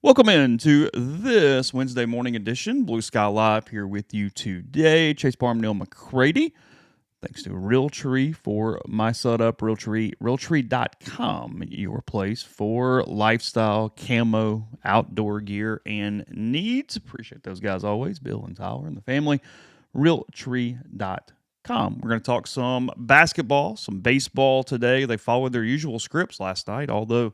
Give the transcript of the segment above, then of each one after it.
Welcome into this Wednesday morning edition. Blue Sky Live here with you today. Chase Parham and Neal McCready. Thanks to Realtree for my setup. Realtree.com, your place for lifestyle, camo, outdoor gear, and needs. Appreciate those guys always, Bill and Tyler and the family. Realtree.com. We're going to talk some basketball, some baseball today. They followed their usual scripts last night, although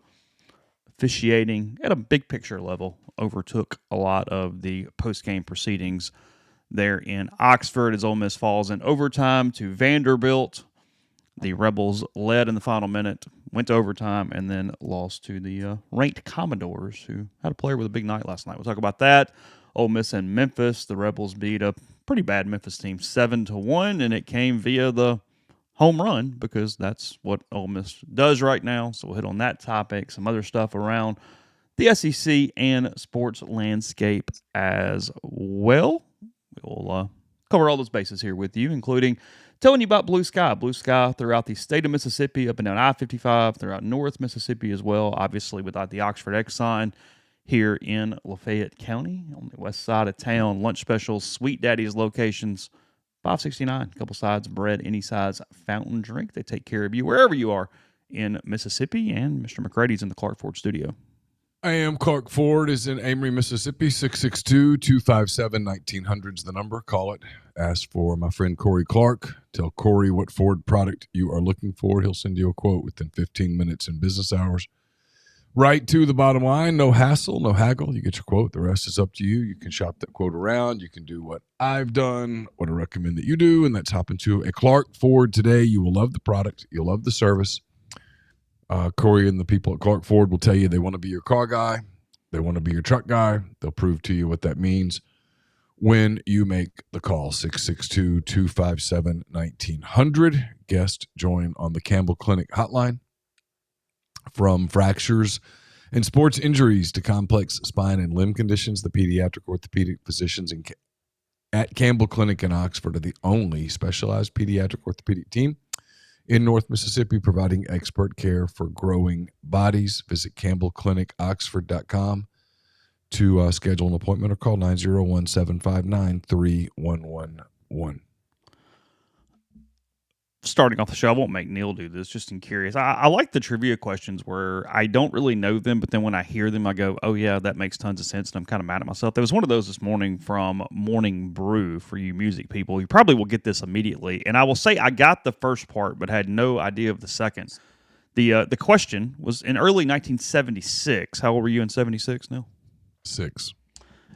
officiating at a big picture level overtook a lot of the post-game proceedings there in Oxford as Ole Miss falls in overtime to Vanderbilt. The Rebels led in the final minute, went to overtime, and then lost to the ranked Commodores, who had a player with a big night last night. We'll talk about that. Ole Miss and Memphis. The Rebels beat a pretty bad Memphis team 7-1, and it came via the home run because that's what Ole Miss does right now. So we'll hit on that topic, some other stuff around the SEC and sports landscape as well. We'll cover all those bases here with you, including telling you about Blue Sky. Blue Sky throughout the state of Mississippi, up and down I-55, throughout North Mississippi as well, obviously without the Oxford Exxon here in Lafayette County on the west side of town. Lunch specials, Sweet Daddy's locations, $5.69, a couple sides of bread, any size fountain drink. They take care of you wherever you are in Mississippi. And Mr. McCready's in the Clark Ford studio. I am. Clark Ford is in Amory, Mississippi. 662-257-1900 is the number. Call it. Ask for my friend Corey Clark. Tell Corey what Ford product you are looking for. He'll send you a quote within 15 minutes in business hours. Right to the bottom line. No hassle, no haggle. You get your quote. The rest is up to you. You can shop that quote around. You can do what I've done, what I recommend that you do, and that's hop into a Clark Ford today. You will love the product. You'll love the service. Corey and the people at Clark Ford will tell you they want to be your car guy. They want to be your truck guy. They'll prove to you what that means when you make the call. 662-257-1900. Guest join on the Campbell Clinic hotline. From fractures and sports injuries to complex spine and limb conditions, the pediatric orthopedic physicians at Campbell Clinic in Oxford are the only specialized pediatric orthopedic team in North Mississippi, providing expert care for growing bodies. Visit campbellclinicoxford.com to schedule an appointment or call 901-759-3111. Starting off the show, I won't make Neil do this, just in curious. I like the trivia questions where I don't really know them, but then when I hear them, I go, oh, yeah, that makes tons of sense, and I'm kind of mad at myself. There was one of those this morning from Morning Brew for you music people. You probably will get this immediately, and I will say I got the first part but had no idea of the second. The question was in early 1976. How old were you in 76, Neil? 6.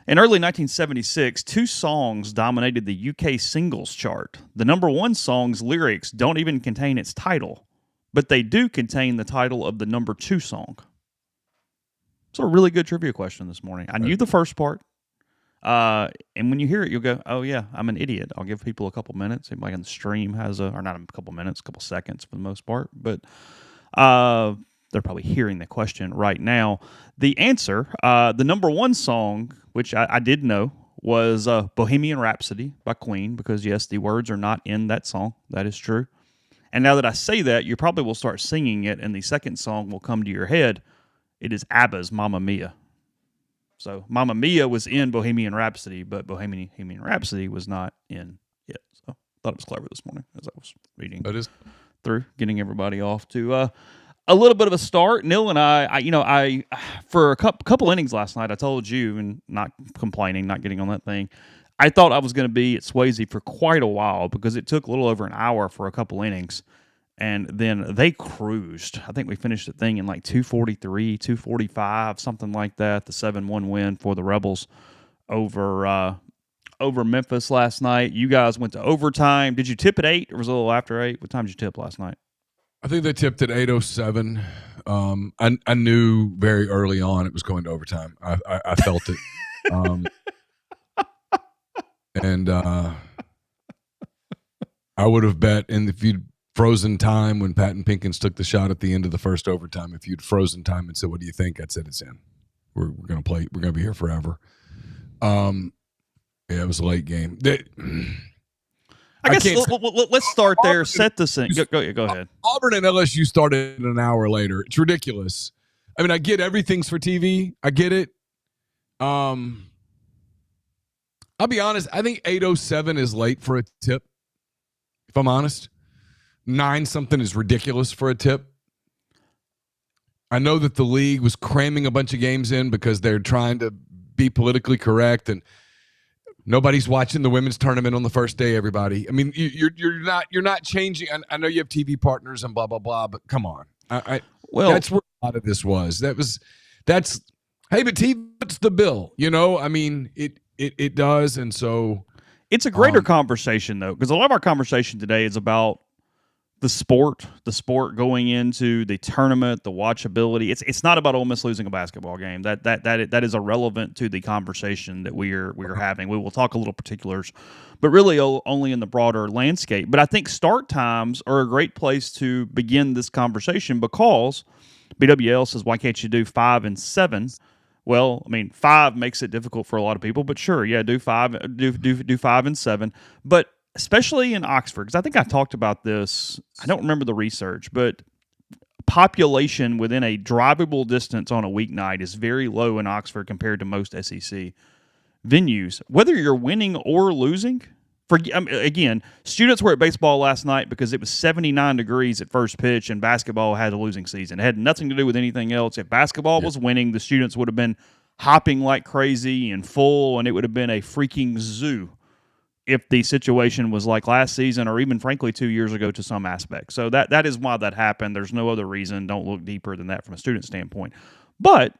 In early 1976, two songs dominated the UK singles chart. The number one song's lyrics don't even contain its title, but they do contain the title of the number two song. It's a really good trivia question this morning. I knew the first part, and when you hear it, you'll go, oh, yeah, I'm an idiot. I'll give people a couple minutes. Anybody on the stream has or not a couple minutes, a couple seconds for the most part, but they're probably hearing the question right now. The answer, the number one song, which I did know, was Bohemian Rhapsody by Queen, because, yes, the words are not in that song. That is true. And now that I say that, you probably will start singing it, and the second song will come to your head. It is ABBA's Mamma Mia. So Mamma Mia was in Bohemian Rhapsody, but Bohemian Rhapsody was not in it. So I thought it was clever this morning as I was reading through, getting everybody off to a little bit of a start. Neil and I for a couple innings last night, I told you, and not complaining, not getting on that thing, I thought I was going to be at Swayze for quite a while because it took a little over an hour for a couple innings, and then they cruised. I think we finished the thing in like 243, 245, something like that, the 7-1 win for the Rebels over Memphis last night. You guys went to overtime. Did you tip at 8 or was it a little after 8? What time did you tip last night? I think they tipped at 8:07. I knew very early on it was going to overtime. I felt it. And I would have bet, and if you'd frozen time when Patton Pinkins took the shot at the end of the first overtime, if you'd frozen time and said, what do you think? I'd said it's in. We're going to play. We're going to be here forever. Yeah, it was a late game. I guess let's start there. Set the scene. Go ahead. Auburn and LSU started an hour later. It's ridiculous. I mean, I get everything's for TV. I get it. I'll be honest. I think 8:07 is late for a tip. If I'm honest, 9 something is ridiculous for a tip. I know that the league was cramming a bunch of games in because they're trying to be politically correct, and nobody's watching the women's tournament on the first day. Everybody, I mean, you're not changing. I know you have TV partners and blah blah blah, but come on. Well, that's where a lot of this was. That's hey, but TV puts the bill. I mean, it does, and so it's a greater conversation though, because a lot of our conversation today is about the sport going into the tournament, the watchability. It's not about Ole Miss losing a basketball game. That is irrelevant to the conversation that we're having. We will talk a little particulars, but really only in the broader landscape. But I think start times are a great place to begin this conversation because BWL says, why can't you do 5 and 7? Well, I mean, 5 makes it difficult for a lot of people, but sure, yeah, do 5, do 5 and 7, but especially in Oxford, because I think I talked about this. I don't remember the research, but population within a drivable distance on a weeknight is very low in Oxford compared to most SEC venues. Whether you're winning or losing, again, students were at baseball last night because it was 79 degrees at first pitch and basketball had a losing season. It had nothing to do with anything else. If basketball was winning, the students would have been hopping like crazy and full, and it would have been a freaking zoo if the situation was like last season or even, frankly, 2 years ago to some aspect. So that is why that happened. There's no other reason. Don't look deeper than that from a student standpoint. But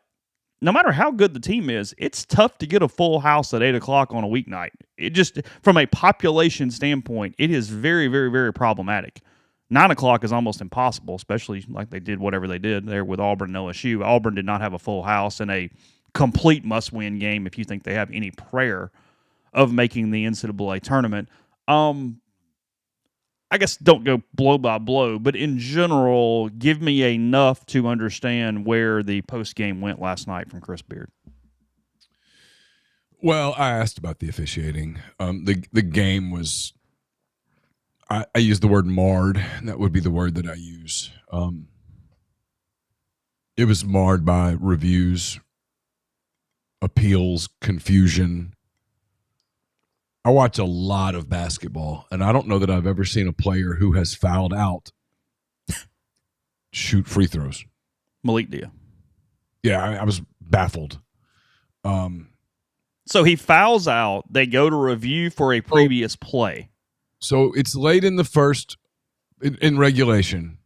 no matter how good the team is, it's tough to get a full house at 8 o'clock on a weeknight. It just, from a population standpoint, it is very, very, very problematic. 9 o'clock is almost impossible, especially like they did whatever they did there with Auburn and LSU. Auburn did not have a full house in a complete must-win game if you think they have any prayer of making the NCAA tournament. I guess don't go blow by blow, but in general, give me enough to understand where the post-game went last night from Chris Beard. Well, I asked about the officiating. The game was, I use the word marred. That would be the word that I use. It was marred by reviews, appeals, confusion. I watch a lot of basketball, and I don't know that I've ever seen a player who has fouled out shoot free throws. Malik Dia. Yeah, I was baffled. So he fouls out. They go to review for a previous play. So it's late in the first, in regulation,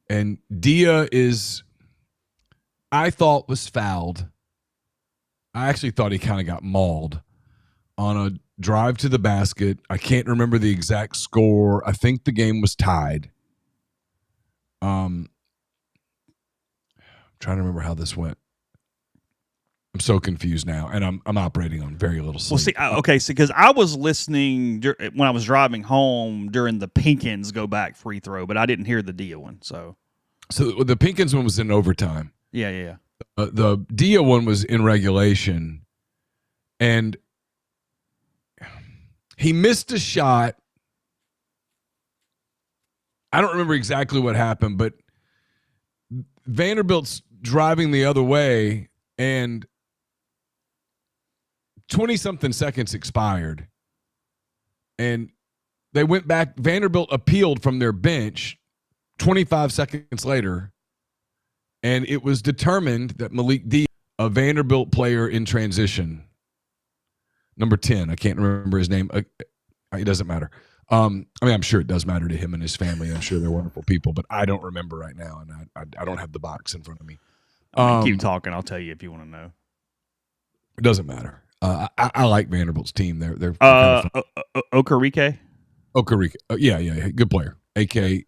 and Dia I thought was fouled. I actually thought he kind of got mauled on a drive to the basket. I can't remember the exact score. I think the game was tied. Trying to remember how this went. I'm so confused now, and I'm operating on very little sleep. Well, see, because I was listening when I was driving home during the Pinkins go back free throw, but I didn't hear the Dia one. So the Pinkins one was in overtime. Yeah. The Dia one was in regulation, and he missed a shot. I don't remember exactly what happened, but Vanderbilt's driving the other way, and 20-something seconds expired. And they went back. Vanderbilt appealed from their bench 25 seconds later, and it was determined that Malik D, a Vanderbilt player in transition, number 10, I can't remember his name. It doesn't matter. I mean, I'm sure it does matter to him and his family. I'm sure they're wonderful people, but I don't remember right now, and I don't have the box in front of me. Keep talking. I'll tell you if you want to know. It doesn't matter. I like Vanderbilt's team. They're kind of Okereke? Okereke. Yeah. Good player. EK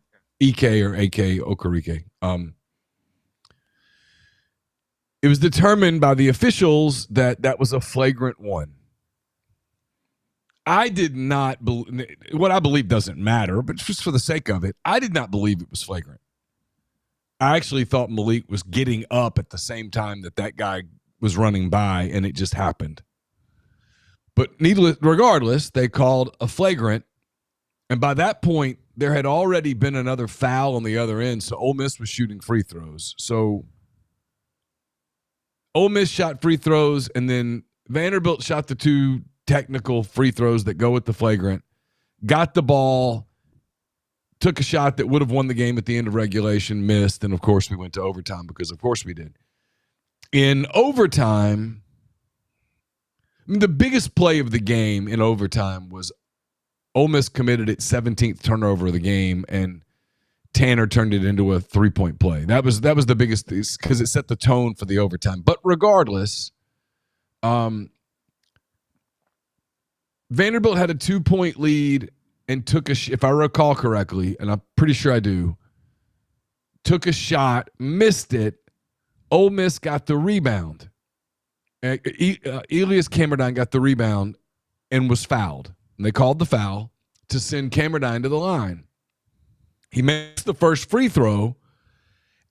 or AK Okereke. It was determined by the officials that was a flagrant one. I did not believe what I believe doesn't matter, but just for the sake of it, I did not believe it was flagrant. I actually thought Malik was getting up at the same time that guy was running by, and it just happened. But regardless, they called a flagrant, and by that point, there had already been another foul on the other end, so Ole Miss was shooting free throws. So Ole Miss shot free throws, and then Vanderbilt shot the 2 technical free throws that go with the flagrant, got the ball, took a shot that would have won the game at the end of regulation, missed, and of course we went to overtime because of course we did. In overtime, the biggest play of the game in overtime was Ole Miss committed its 17th turnover of the game, and Tanner turned it into a 3-point play. That was the biggest, because it set the tone for the overtime. But regardless, Vanderbilt had a 2-point lead and took if I recall correctly, and I'm pretty sure I do, took a shot, missed it. Ole Miss got the rebound. Elias Camerdine got the rebound and was fouled. And they called the foul to send Camerdine to the line. He missed the first free throw,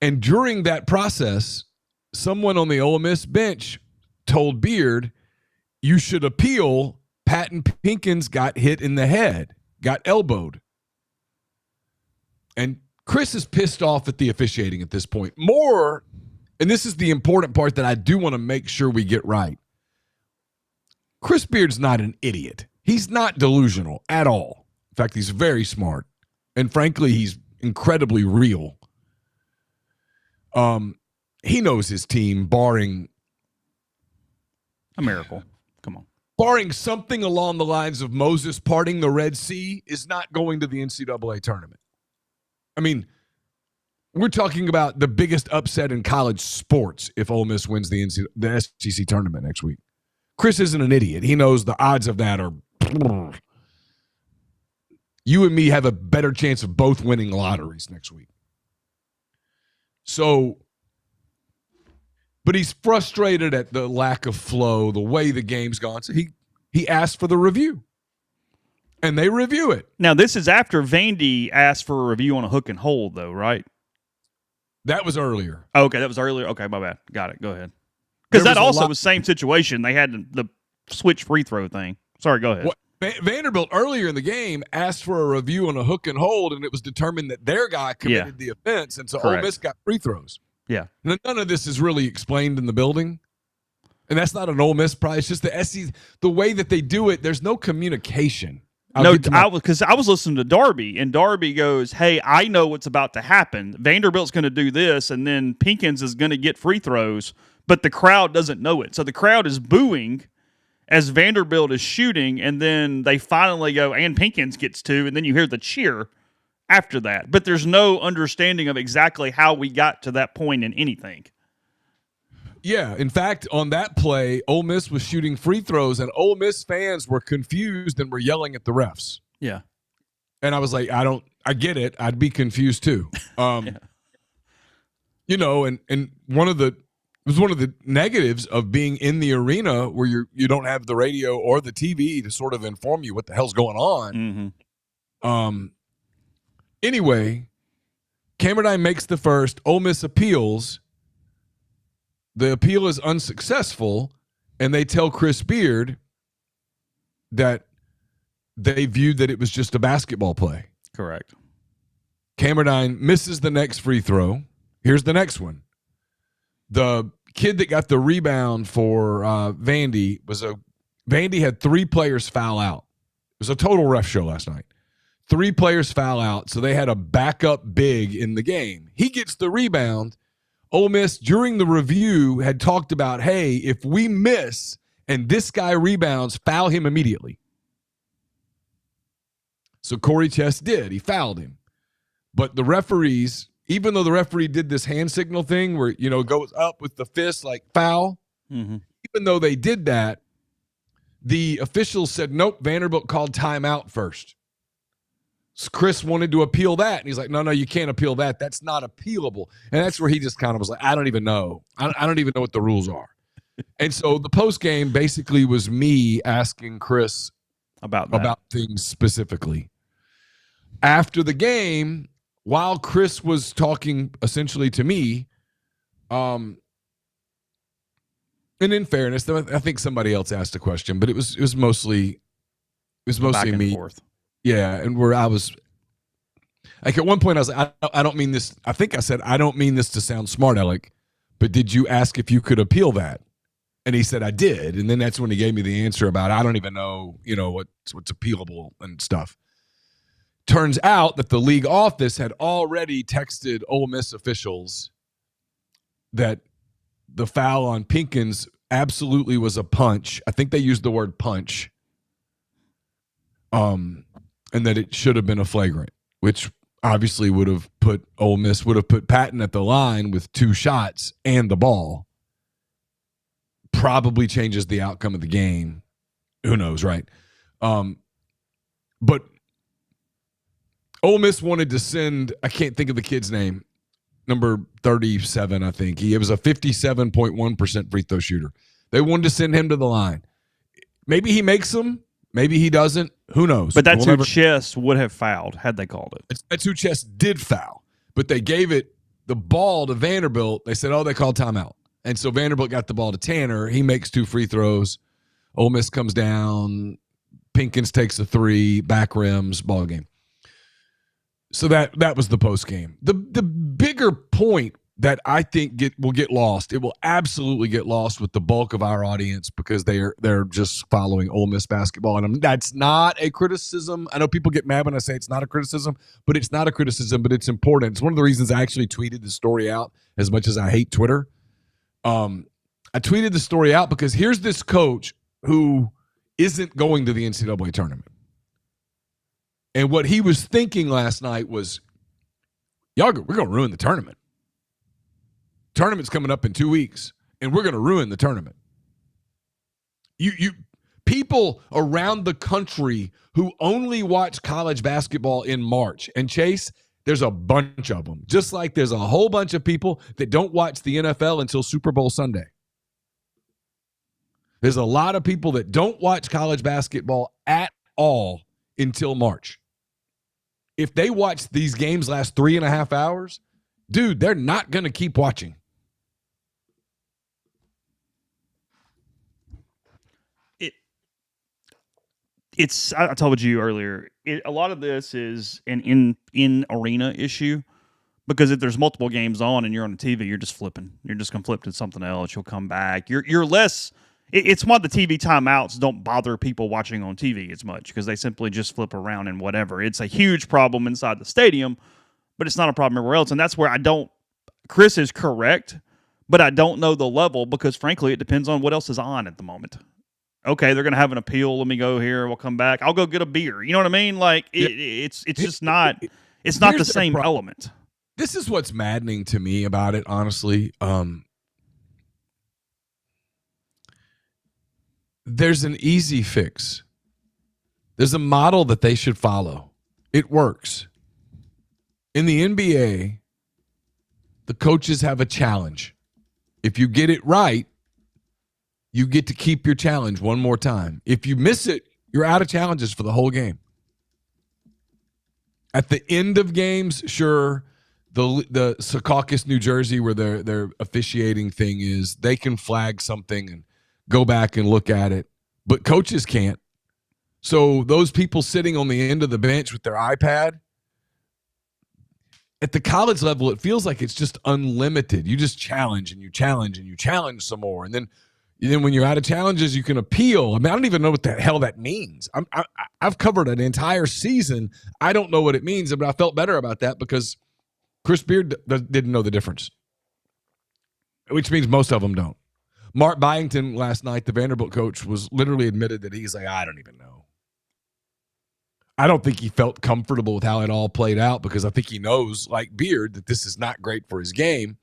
and during that process, someone on the Ole Miss bench told Beard, you should appeal. Patton Pinkins got hit in the head, got elbowed. And Chris is pissed off at the officiating at this point. More, and this is the important part that I do want to make sure we get right. Chris Beard's not an idiot. He's not delusional at all. In fact, he's very smart. And frankly, he's incredibly real. He knows his team, barring a miracle. Come on. Barring something along the lines of Moses parting the Red Sea, is not going to the NCAA tournament. I mean, we're talking about the biggest upset in college sports if Ole Miss wins the SEC tournament next week. Chris isn't an idiot. He knows the odds of that are. You and me have a better chance of both winning lotteries next week. So, but he's frustrated at the lack of flow, the way the game's gone. So he asked for the review, and they review it. Now, this is after Vandy asked for a review on a hook and hold, though, right? That was earlier. Okay, that was earlier. Okay, my bad. Got it. Go ahead. Because that also was same situation. They had the switch free throw thing. Sorry, go ahead. What? Vanderbilt earlier in the game asked for a review on a hook and hold, and it was determined that their guy committed the offense, and so Ole Miss got free throws. Yeah. None of this is really explained in the building, and that's not an Ole Miss prize. It's just the SEC, the way that they do it. There's no communication. Because I was listening to Darby, and Darby goes, hey, I know what's about to happen. Vanderbilt's going to do this, and then Pinkins is going to get free throws, but the crowd doesn't know it. So the crowd is booing as Vanderbilt is shooting, and then they finally go, and Pinkins gets 2, and then you hear the cheer after that. But there's no understanding of exactly how we got to that point in anything. Yeah, in fact, on that play, Ole Miss was shooting free throws, and Ole Miss fans were confused and were yelling at the refs. Yeah. And I was like, I get it. I'd be confused too. You know, and it was one of the negatives of being in the arena where you don't have the radio or the TV to sort of inform you what the hell's going on. Mm-hmm. Anyway, Camerdine makes the first. Ole Miss appeals. The appeal is unsuccessful, and they tell Chris Beard that they viewed that it was just a basketball play. Correct. Camerdine misses the next free throw. Here's the next one. The kid that got the rebound for Vandy Vandy had 3 players foul out. It was a total ref show last night. 3 players foul out, so they had a backup big in the game. He gets the rebound. Ole Miss, during the review, had talked about, hey, if we miss and this guy rebounds, foul him immediately. So Corey Chess did. He fouled him. But the referees, even though the referee did this hand signal thing where, you know, it goes up with the fist like foul, even though they did that, the officials said, nope, Vanderbilt called timeout first. So Chris wanted to appeal that, and he's like, no, you can't appeal that. That's not appealable. And that's where he just kind of was like, I don't even know. I don't even know what the rules are. And so the post game basically was me asking Chris about things specifically. After the game, while Chris was talking essentially to me, and in fairness, I think somebody else asked a question, but it was mostly me. Forth. Yeah, and where I was like, at one point I was like, I don't mean this. I think I said, I don't mean this to sound smart, Alec, but did you ask if you could appeal that? And he said, I did. And then that's when he gave me the answer about, I don't even know, what's appealable and stuff. Turns out that the league office had already texted Ole Miss officials that the foul on Pinkins absolutely was a punch. I think they used the word punch. And that it should have been a flagrant, which obviously would have put Patton at the line with 2 shots and the ball. Probably changes the outcome of the game. Who knows, right? But Ole Miss wanted to send, I can't think of the kid's name, number 37, I think. He was a 57.1% free throw shooter. They wanted to send him to the line. Maybe he makes them. Maybe he doesn't. Who knows? But that's who Chess would have fouled had they called it. That's who Chess did foul. But they gave the ball to Vanderbilt. They said, they called timeout. And so Vanderbilt got the ball to Tanner. He makes 2 free throws. Ole Miss comes down. Pinkins takes a 3. Back rims. Ball game. So that was the post game. The bigger point that I think will get lost. It will absolutely get lost with the bulk of our audience because they're just following Ole Miss basketball, and that's not a criticism. I know people get mad when I say it's not a criticism, but it's not a criticism. But it's important. It's one of the reasons I actually tweeted the story out. As much as I hate Twitter, I tweeted the story out because here's this coach who isn't going to the NCAA tournament. And what he was thinking last night was, we're going to ruin the tournament. Tournament's coming up in 2 weeks, and we're going to ruin the tournament. You people around the country who only watch college basketball in March, and Chase, there's a bunch of them, just like there's a whole bunch of people that don't watch the NFL until Super Bowl Sunday. There's a lot of people that don't watch college basketball at all until March. If they watch these games last 3.5 hours, dude, they're not going to keep watching. I told you earlier, a lot of this is an in-arena issue because if there's multiple games on and you're on the TV, you're just flipping. You're just going to flip to something else. You'll come back. You're less – it's why the TV timeouts don't bother people watching on TV as much because they simply just flip around and whatever. It's a huge problem inside the stadium, but it's not a problem everywhere else. And that's where Chris is correct, but I don't know the level because, frankly, it depends on what else is on at the moment. Okay, they're going to have an appeal. Let me go here. We'll come back. I'll go get a beer. You know what I mean? Like, it's just not – it's not the same element. This is what's maddening to me about it, honestly. There's an easy fix. There's a model that they should follow. It works. In the NBA, the coaches have a challenge. If you get it right, you get to keep your challenge one more time. If you miss it, you're out of challenges for the whole game. At the end of games, sure, the Secaucus, New Jersey, where their officiating thing is, they can flag something and go back and look at it, but coaches can't. So those people sitting on the end of the bench with their iPad, at the college level, it feels like it's just unlimited. You just challenge and you challenge and you challenge some more. And then when you're out of challenges, you can appeal. I mean, I don't even know what the hell that means. I've covered an entire season. I don't know what it means, but I felt better about that because Chris Beard didn't know the difference, which means most of them don't. Mark Byington last night, the Vanderbilt coach, was literally admitted that he's like, I don't even know. I don't think he felt comfortable with how it all played out because I think he knows, like Beard, that this is not great for his game.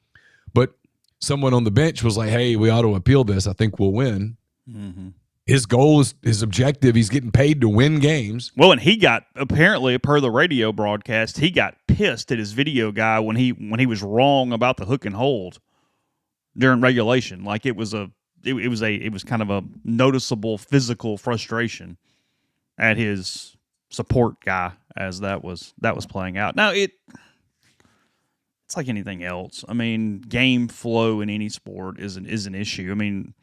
But someone on the bench was like, hey, we ought to appeal this. I think we'll win. Mm-hmm. His goal is his objective. He's getting paid to win games. Well, and he got, apparently, per the radio broadcast, he got pissed at his video guy when he was wrong about the hook and hold during regulation. Like it was kind of a noticeable physical frustration at his support guy as that was playing out. Now it's like anything else. I mean, game flow in any sport is an issue. I mean,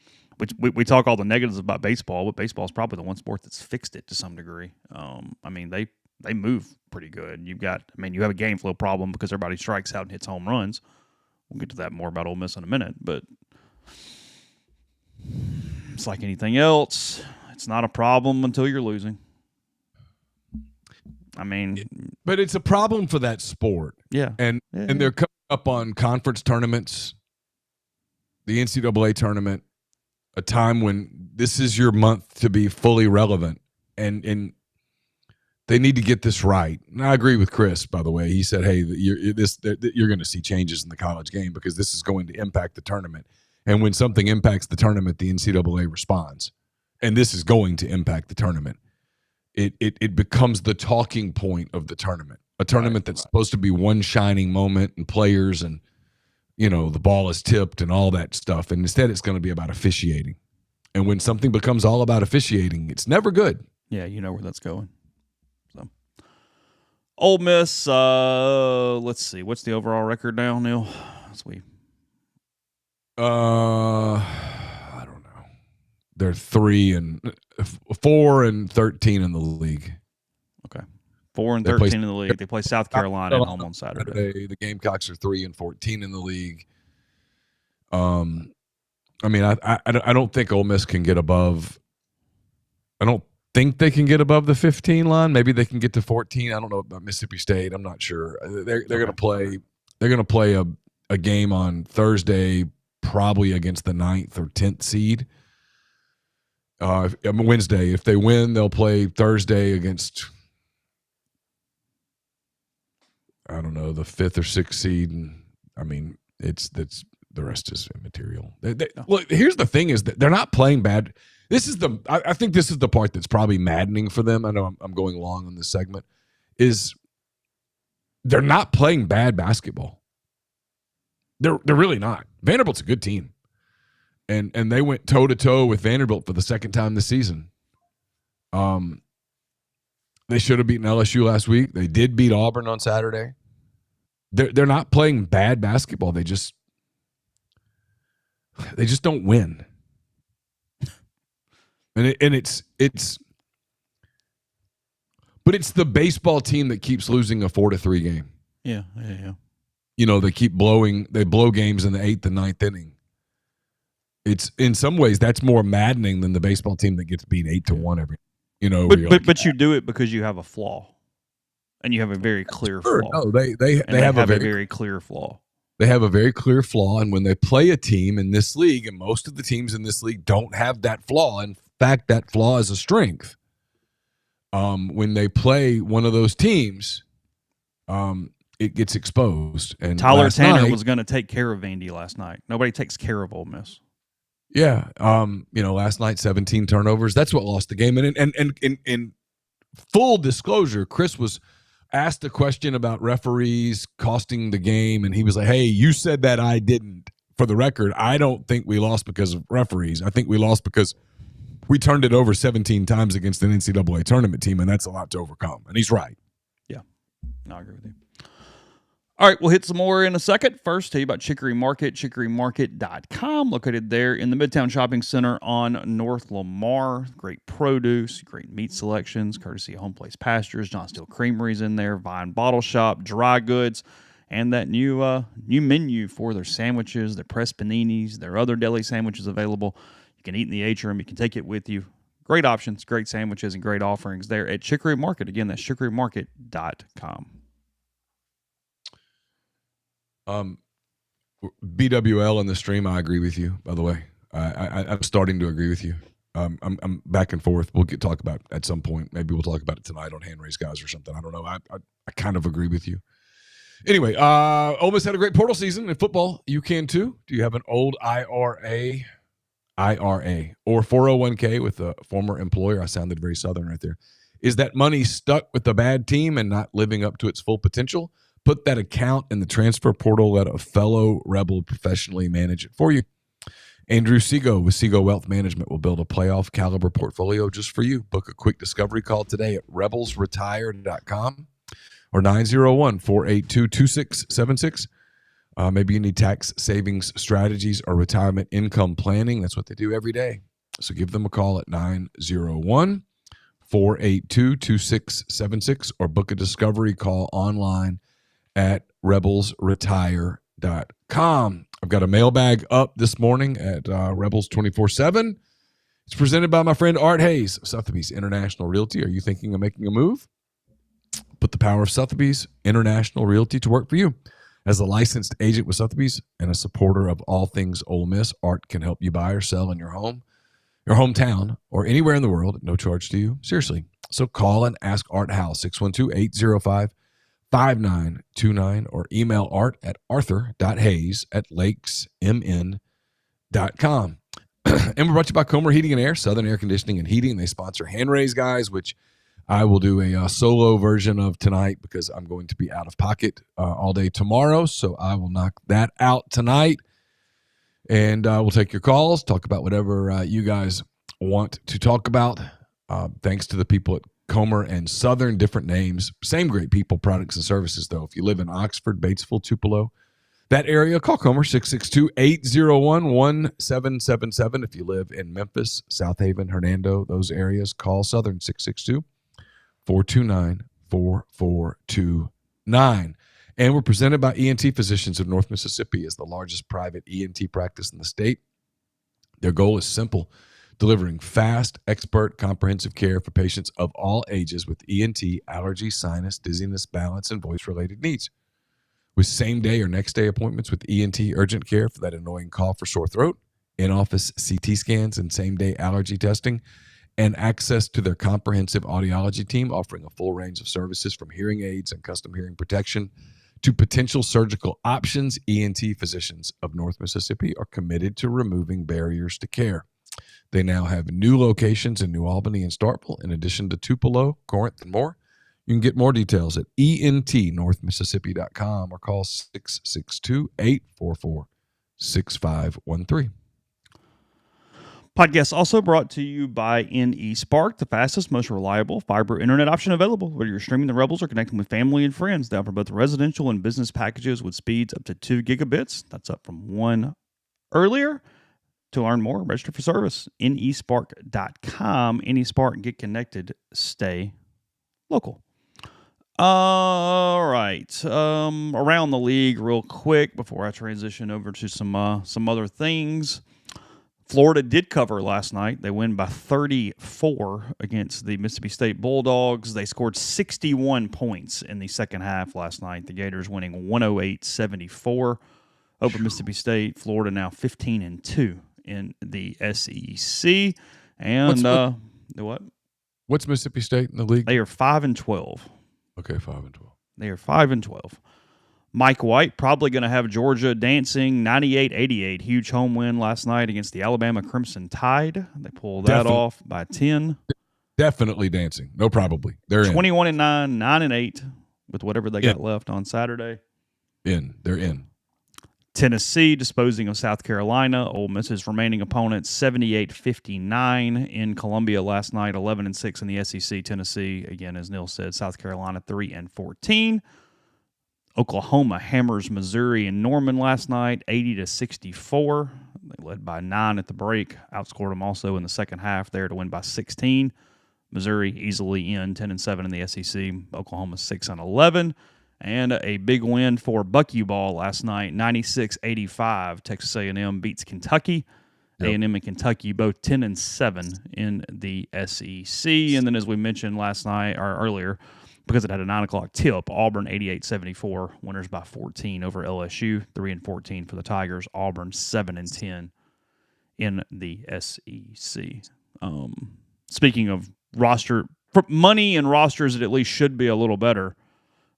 we talk all the negatives about baseball, but baseball is probably the one sport that's fixed it to some degree. I mean, they move pretty good. You have a game flow problem because everybody strikes out and hits home runs. We'll get to that more about Ole Miss in a minute, but it's like anything else. It's not a problem until you're losing. I mean, but it's a problem for that sport. Yeah. And they're coming up on conference tournaments, the NCAA tournament, a time when this is your month to be fully relevant. And they need to get this right. And I agree with Chris, by the way. He said, hey, you're going to see changes in the college game because this is going to impact the tournament. And when something impacts the tournament, the NCAA responds. And this is going to impact the tournament. It becomes the talking point of the tournament. A tournament that's supposed to be one shining moment and players and, the ball is tipped and all that stuff. And instead it's going to be about officiating. And when something becomes all about officiating, it's never good. Yeah, you know where that's going. So, Ole Miss, let's see. What's the overall record now, Neil? I don't know. They're 4-13 in the league. Okay. 4-13 in the league. They play South Carolina at home on Saturday. The Gamecocks are 3-14 in the league. I mean, I don't think Ole Miss can get above. I don't think they can get above the 15 line. Maybe they can get to 14. I don't know about Mississippi State. I'm not sure. They're going to play. They're going to play a game on Thursday, probably against the 9th or 10th seed. Wednesday. If they win, they'll play Thursday against, I don't know, the 5th or 6th seed. And, I mean, the rest is immaterial. Look, here's the thing: is that they're not playing bad. I think this is the part that's probably maddening for them. I know I'm going long on this segment. Is they're not playing bad basketball. They're really not. Vanderbilt's a good team. And they went toe-to-toe with Vanderbilt for the second time this season. They should have beaten LSU last week. They did beat Auburn on Saturday. They're not playing bad basketball. They just don't win. And it's but it's the baseball team that keeps losing a 4-3 game. Yeah. They blow games in the 8th and 9th inning. It's in some ways that's more maddening than the baseball team that gets beat 8-1 every. But you do it because you have a flaw, and you have a very clear flaw. No, they have a very clear flaw. They have a very clear flaw, and when they play a team in this league, and most of the teams in this league don't have that flaw. In fact, that flaw is a strength. When they play one of those teams, it gets exposed. And Tyler Tanner was going to take care of Vandy last night. Nobody takes care of Ole Miss. Yeah. Last night, 17 turnovers. That's what lost the game. And in full disclosure, Chris was asked a question about referees costing the game, and he was like, hey, you said that, I didn't. For the record, I don't think we lost because of referees. I think we lost because we turned it over 17 times against an NCAA tournament team, and that's a lot to overcome. And he's right. Yeah. No, I agree with you. All right, we'll hit some more in a second. First, tell you about Chicory Market, chicorymarket.com, located there in the Midtown Shopping Center on North Lamar. Great produce, great meat selections, courtesy of Home Place Pastures, John Steele Creamery's in there, Vine Bottle Shop, dry goods, and that new menu for their sandwiches, their pressed paninis, their other deli sandwiches available. You can eat in the atrium. You can take it with you. Great options, great sandwiches, and great offerings there at Chicory Market. Again, that's chicorymarket.com. BWL in the stream, I agree with you, by the way. I'm starting to agree with you. I'm back and forth. We'll talk about at some point. Maybe we'll talk about it tonight on Hand Raised Guys or something. I don't know. I kind of agree with you. Anyway, Ole Miss had a great portal season in football. You can too. Do you have an old IRA or 401k with a former employer? I sounded very Southern right there. Is that money stuck with the bad team and not living up to its full potential? Put that account in the transfer portal. Let a fellow Rebel professionally manage it for you. Andrew Seago with Seago Wealth Management will build a playoff caliber portfolio just for you. Book a quick discovery call today at rebelsretire.com or 901-482-2676. Maybe you need tax savings strategies or retirement income planning. That's what they do every day. So give them a call at 901-482-2676 or book a discovery call online at rebelsretire.com. I've got a mailbag up this morning at Rebels 24/7. It's presented by my friend Art Hayes of Sotheby's International Realty. Are you thinking of making a move? Put the power of Sotheby's International Realty to work for you. As a licensed agent with Sotheby's and a supporter of all things Ole Miss, Art can help you buy or sell in your home, your hometown, or anywhere in the world at no charge to you. Seriously. So call and ask Art how, 612-805-5929, or email Art at arthur.hayes@lakesmn.com. And we're brought to you by Comer Heating and Air, Southern Air Conditioning and Heating. They sponsor Hand Raise Guys, which I will do a solo version of tonight because I'm going to be out of pocket all day tomorrow. So I will knock that out tonight. And we'll take your calls, talk about whatever you guys want to talk about. Thanks to the people at Comer and Southern, different names. Same great people, products, and services, though. If you live in Oxford, Batesville, Tupelo, that area, call Comer, 662-801-1777. If you live in Memphis, South Haven, Hernando, those areas, call Southern, 662-429-4429. And we're presented by ENT Physicians of North Mississippi as the largest private ENT practice in the state. Their goal is simple: delivering fast, expert, comprehensive care for patients of all ages with ENT, allergy, sinus, dizziness, balance, and voice-related needs. With same-day or next-day appointments with ENT urgent care for that annoying cough or sore throat, in-office CT scans and same-day allergy testing, and access to their comprehensive audiology team offering a full range of services from hearing aids and custom hearing protection to potential surgical options, ENT Physicians of North Mississippi are committed to removing barriers to care. They now have new locations in New Albany and Starkville, in addition to Tupelo, Corinth, and more. You can get more details at entnorthmississippi.com or call 662-844-6513. Podcast also brought to you by NeSpark, the fastest, most reliable fiber internet option available. Whether you're streaming the Rebels or connecting with family and friends, they offer both residential and business packages with speeds up to 2 gigabits. That's up from 1 earlier. To learn more, register for service. NeSpark.com. NeSpark, get connected, stay local. All right. Around the league real quick before I transition over to some other things. Florida did cover last night. They win by 34 against the Mississippi State Bulldogs. They scored 61 points in the second half last night. The Gators winning 108-74 over Mississippi State. Florida now 15-2 in the SEC. And what? What's Mississippi State in the league? They are 5-12. Okay, 5-12. They are 5-12. Mike White probably going to have Georgia dancing 98-88. Huge home win last night against the Alabama Crimson Tide. They pulled that off by 10. Definitely dancing. No, probably. They're 21-9, 9-8 with whatever they got left on Saturday. They're in. Tennessee disposing of South Carolina. Ole Miss's remaining opponents 78-59 in Columbia last night. 11-6 in the SEC. Tennessee, again, as Neil said, South Carolina 3-14. Oklahoma hammers Missouri and Norman last night, 80-64. They led by 9 at the break. Outscored them also in the second half there to win by 16. Missouri easily in 10-7 in the SEC. Oklahoma 6-11. And a big win for Bucky Ball last night, 96-85. Texas A&M beats Kentucky. Yep. A&M and Kentucky both 10-7 in the SEC. And then as we mentioned last night or earlier, because it had a 9 o'clock tip, Auburn 88-74, winners by 14 over LSU, 3-14 for the Tigers. Auburn 7-10 in the SEC. Speaking of roster, money and rosters, it at least should be a little better.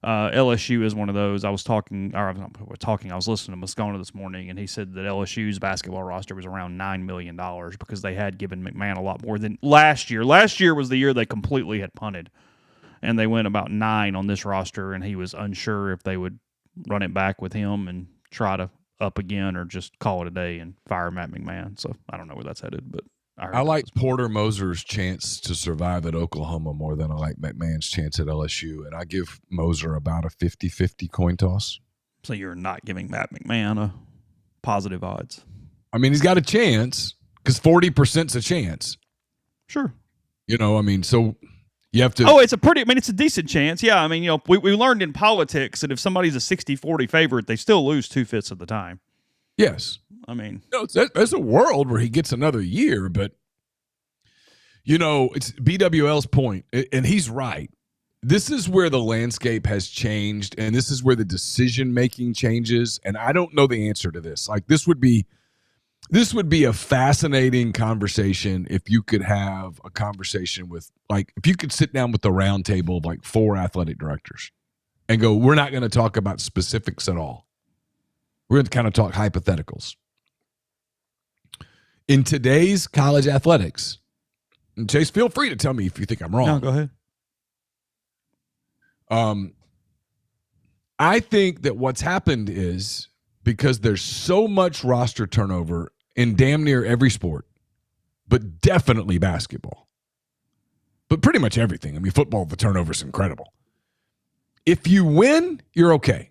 LSU is one of those. I was listening to Moscona this morning, and he said that LSU's basketball roster was around $9 million because they had given McMahon a lot more than last year. Last year was the year they completely had punted. And they went about 9 on this roster, and he was unsure if they would run it back with him and try to up again or just call it a day and fire Matt McMahon. So I don't know where that's headed, but I like Porter Moser's chance to survive at Oklahoma more than I like McMahon's chance at LSU, and I give Moser about a 50-50 coin toss. So you're not giving Matt McMahon a positive odds? I mean, he's got a chance because 40%'s a chance. Sure. So You have to. Oh, it's a decent chance. Yeah. I mean, we learned in politics that if somebody's a 60-40 favorite, they still lose 2/5 of the time. Yes. I mean, there's a world where he gets another year, but it's BWL's point, and he's right. This is where the landscape has changed, and this is where the decision-making changes, and I don't know the answer to this. Like, this would be a fascinating conversation if you could have a conversation with, like, if you could sit down with the round table of, like, 4 athletic directors and go, we're not going to talk about specifics at all. We're going to kind of talk hypotheticals. In today's college athletics, and Chase, feel free to tell me if you think I'm wrong. No, go ahead. I think that what's happened is because there's so much roster turnover in damn near every sport, but definitely basketball, but pretty much everything. I mean, football, the turnover is incredible. If you win, you're okay.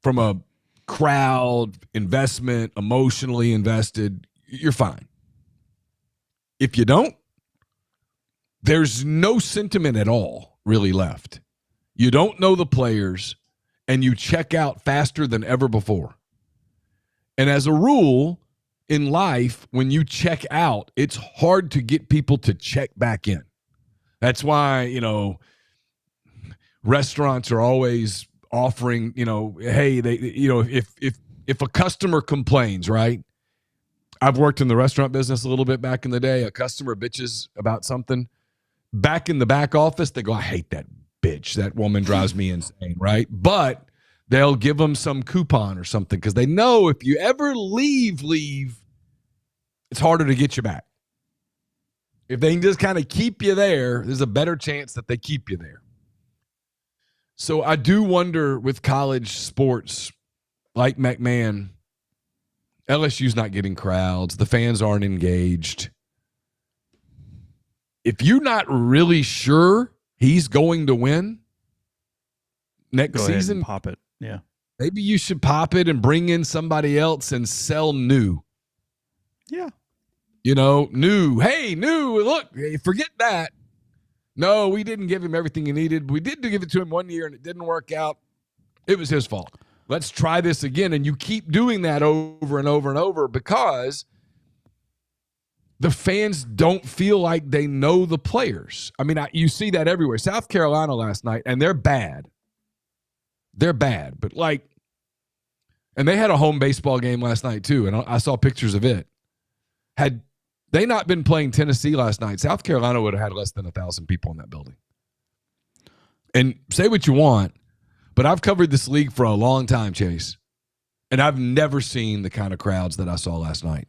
From a crowd, investment, emotionally invested, you're fine. If you don't, there's no sentiment at all really left. You don't know the players, and you check out faster than ever before. And as a rule, in life, when you check out, it's hard to get people to check back in. That's why, restaurants are always offering, hey, they, if a customer complains, right? I've worked in the restaurant business a little bit back in the day. A customer bitches about something. Back in the back office, they go, I hate that bitch. That woman drives me insane, right? But they'll give them some coupon or something because they know if you ever leave, it's harder to get you back. If they can just kind of keep you there, there's a better chance that they keep you there. So I do wonder with college sports like McMahon, LSU's not getting crowds. The fans aren't engaged. If you're not really sure he's going to win next season, and pop it. Yeah. Maybe you should pop it and bring in somebody else and sell new. Yeah. New. Hey, new. Look, forget that. No, we didn't give him everything he needed. We did give it to him one year and it didn't work out. It was his fault. Let's try this again. And you keep doing that over and over and over because the fans don't feel like they know the players. I mean, you see that everywhere. South Carolina last night, and they're bad. They're bad. But and they had a home baseball game last night too, and I saw pictures of it. Had they not been playing Tennessee last night, South Carolina would have had less than 1,000 people in that building. And say what you want, but I've covered this league for a long time, Chase, and I've never seen the kind of crowds that I saw last night.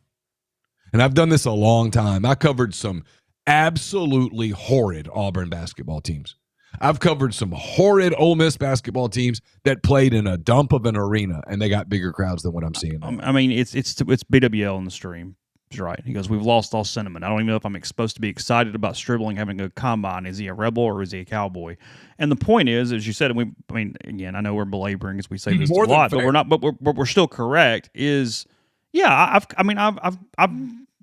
And I've done this a long time. I covered some absolutely horrid Auburn basketball teams. I've covered some horrid Ole Miss basketball teams that played in a dump of an arena, and they got bigger crowds than what I'm seeing now. I mean, it's BWL in the stream. He's right. He goes, we've lost all sentiment. I don't even know if I'm supposed to be excited about Stribling having a combine. Is he a rebel or is he a cowboy? And the point is, as you said, again, I know we're belaboring as we say this a lot, but we're not. But we're still correct. I've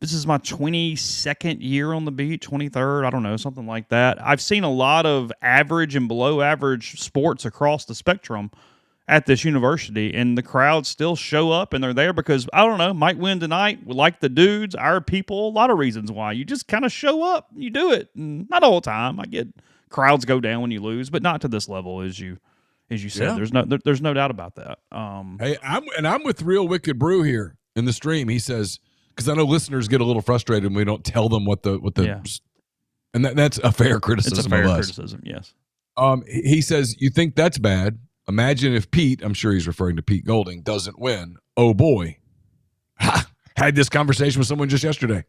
this is my 22nd year on the beat, 23rd, I don't know, something like that. I've seen a lot of average and below average sports across the spectrum at this university, and the crowds still show up, and they're there because, I don't know, might win tonight. We like the dudes, our people, a lot of reasons why. You just kind of show up, you do it. And not all the time. I get crowds go down when you lose, but not to this level, as you said. Yeah. There's no doubt about that. Hey, I'm with Real Wicked Brew here in the stream. He says, because I know listeners get a little frustrated when we don't tell them what the and that's a fair criticism. It's a fair criticism, yes. He says, you think that's bad? Imagine if Pete, I'm sure he's referring to Pete Golding, doesn't win. Oh boy. Had this conversation with someone just yesterday,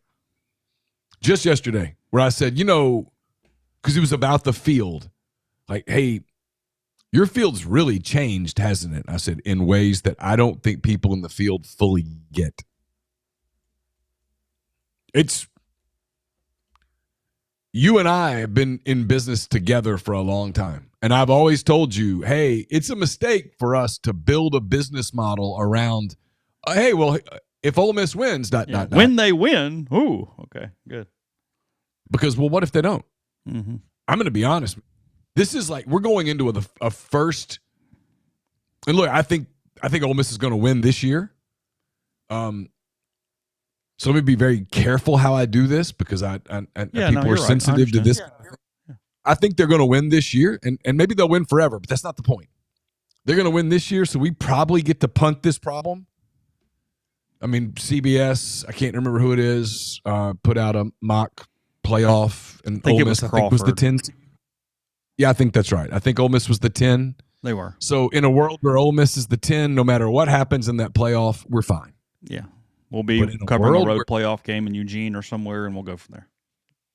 where I said, because it was about the field. Like, hey, your field's really changed, hasn't it? I said, in ways that I don't think people in the field fully get. You and I have been in business together for a long time. And I've always told you, hey, it's a mistake for us to build a business model around, hey, well, if Ole Miss wins, when they win, ooh, okay, good. Because, well, what if they don't? Mm-hmm. I'm going to be honest. This is like we're going into a first. And look, I think Ole Miss is going to win this year. So let me be very careful how I do this because people are sensitive to this. Yeah. I think they're going to win this year, and maybe they'll win forever, but that's not the point. They're going to win this year, so we probably get to punt this problem. I mean, CBS, I can't remember who it is, put out a mock playoff, and Ole Miss, I think, was the 10. Yeah, I think that's right. I think Ole Miss was the 10. They were. So in a world where Ole Miss is the 10, no matter what happens in that playoff, we're fine. Yeah. We'll be covering a road playoff game in Eugene or somewhere, and we'll go from there.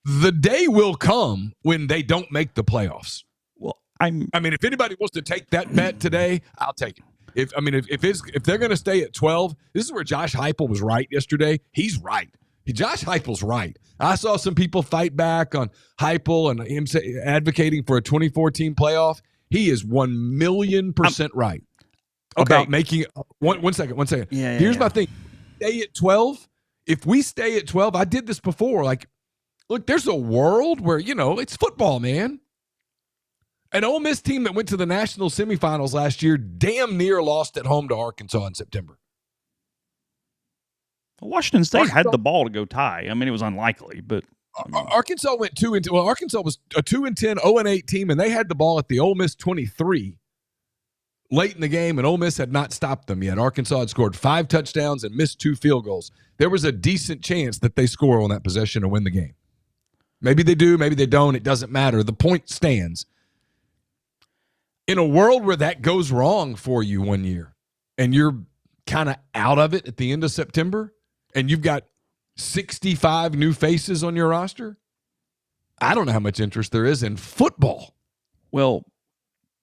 The day will come when they don't make the playoffs. Well, I mean, if anybody wants to take that bet today, I'll take it. If they're going to stay at 12, this is where Josh Heupel was right yesterday. He's right. Josh Heupel's right. I saw some people fight back on Heupel and him advocating for a 2014 playoff. He is 1,000,000% right about making. One second. Here's my thing. Stay at 12. If we stay at 12, I did this before. Like, look, there's a world where, it's football, man. An Ole Miss team that went to the national semifinals last year damn near lost at home to Arkansas in September. Washington State had the ball to go tie. I mean, it was unlikely, but Arkansas went 2-2. Well, Arkansas was a 2-10, 0-8 team, and they had the ball at the Ole Miss 23 late in the game, and Ole Miss had not stopped them yet. Arkansas had scored 5 touchdowns and missed 2 field goals. There was a decent chance that they score on that possession and win the game. Maybe they do, maybe they don't. It doesn't matter. The point stands. In a world where that goes wrong for you one year, and you're kind of out of it at the end of September, and you've got 65 new faces on your roster, I don't know how much interest there is in football. Well,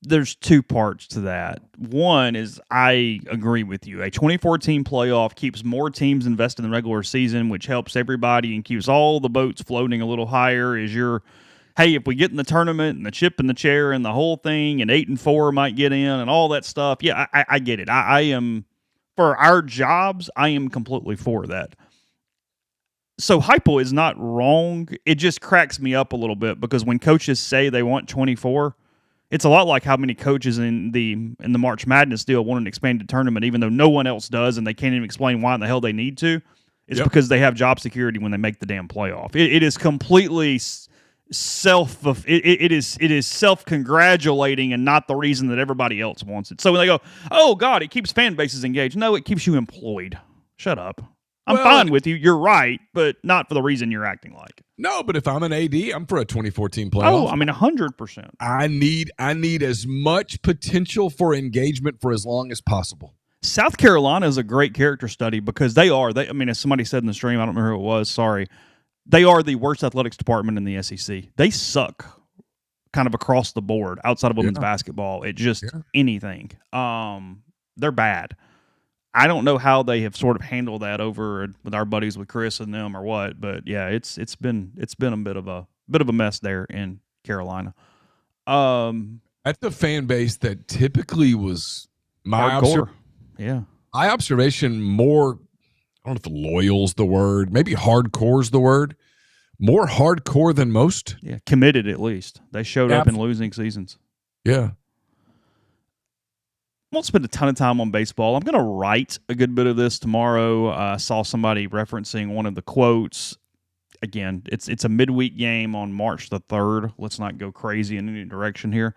there's 2 parts to that. One is I agree with you. A 2014 playoff keeps more teams invested in the regular season, which helps everybody and keeps all the boats floating a little higher as hey, if we get in the tournament and the chip in the chair and the whole thing and 8-4 might get in and all that stuff. Yeah, I get it. I am, for our jobs, I am completely for that. So Heupel is not wrong. It just cracks me up a little bit because when coaches say they want 24, it's a lot like how many coaches in the March Madness deal want an expanded tournament, even though no one else does, and they can't even explain why in the hell they need to. It's because they have job security when they make the damn playoff. It is completely it is self-congratulating and not the reason that everybody else wants it. So when they go, oh God, it keeps fan bases engaged. No, it keeps you employed. Shut up. I'm fine with you. You're right, but not for the reason you're acting like. No, but if I'm an AD, I'm for a 2014 playoff. Oh, I mean, 100%. I need as much potential for engagement for as long as possible. South Carolina is a great character study because as somebody said in the stream, I don't remember who it was, sorry, they are the worst athletics department in the SEC. They suck kind of across the board outside of women's basketball. It's just anything. They're bad. I don't know how they have sort of handled that over with our buddies with Chris and them or what, but yeah, it's been a bit of a mess there in Carolina. That's the fan base that typically was my observation more. I don't know if loyal's the word, maybe hardcore's the word. More hardcore than most. Yeah, committed at least. They showed up in losing seasons. Yeah. Won't spend a ton of time on baseball. I'm going to write a good bit of this tomorrow. I saw somebody referencing one of the quotes. Again, it's a midweek game on March the 3rd. Let's not go crazy in any direction here.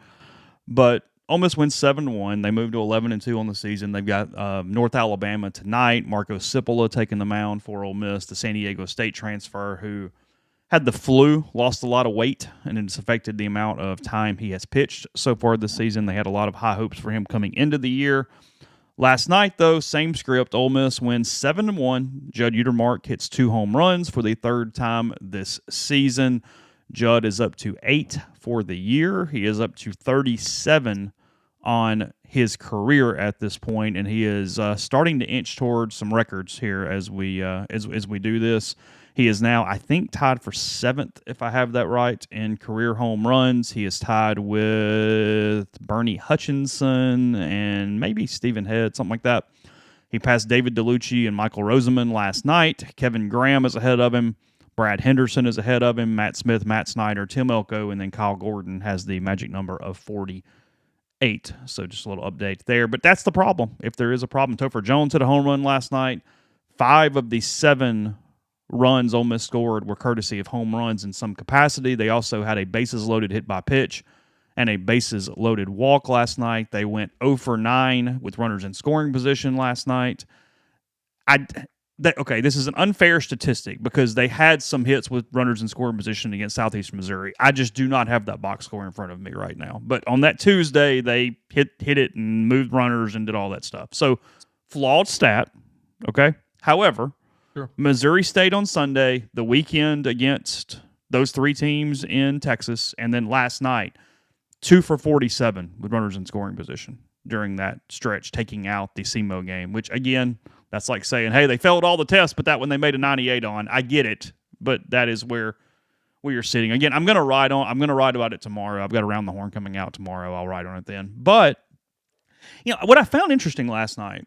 But Ole Miss wins 7-1. They moved to 11-2 on the season. They've got North Alabama tonight. Marco Cipolla taking the mound for Ole Miss, the San Diego State transfer who had the flu, lost a lot of weight, and it's affected the amount of time he has pitched so far this season. They had a lot of high hopes for him coming into the year. Last night, though, same script. Ole Miss wins 7-1. Judd Utermark hits 2 home runs for the 3rd time this season. Judd is up to 8 for the year. He is up to 37 on his career at this point, and he is starting to inch towards some records here as we do this. He is now, I think, tied for 7th, if I have that right, in career home runs. He is tied with Bernie Hutchinson and maybe Stephen Head, something like that. He passed David DeLucci and Michael Roseman last night. Kevin Graham is ahead of him. Brad Henderson is ahead of him, Matt Smith, Matt Snyder, Tim Elko, and then Kyle Gordon has the magic number of 48. So just a little update there. But that's the problem. If there is a problem, Topher Jones hit a home run last night. 5 of the 7 runs Ole Miss scored were courtesy of home runs in some capacity. They also had a bases-loaded hit by pitch and a bases-loaded walk last night. They went 0 for 9 with runners in scoring position last night. This is an unfair statistic because they had some hits with runners in scoring position against Southeastern Missouri. I just do not have that box score in front of me right now. But on that Tuesday, they hit it and moved runners and did all that stuff. So, flawed stat, okay? However, sure. Missouri State on Sunday, the weekend against those 3 teams in Texas, and then last night, 2 for 47 with runners in scoring position during that stretch, taking out the SEMO game, which, again, that's like saying, hey, they failed all the tests, but that one they made a 98 on. I get it, but that is where we are sitting. Again, I'm going to write about it tomorrow. I've got Around the Horn coming out tomorrow. I'll write on it then. But, what I found interesting last night,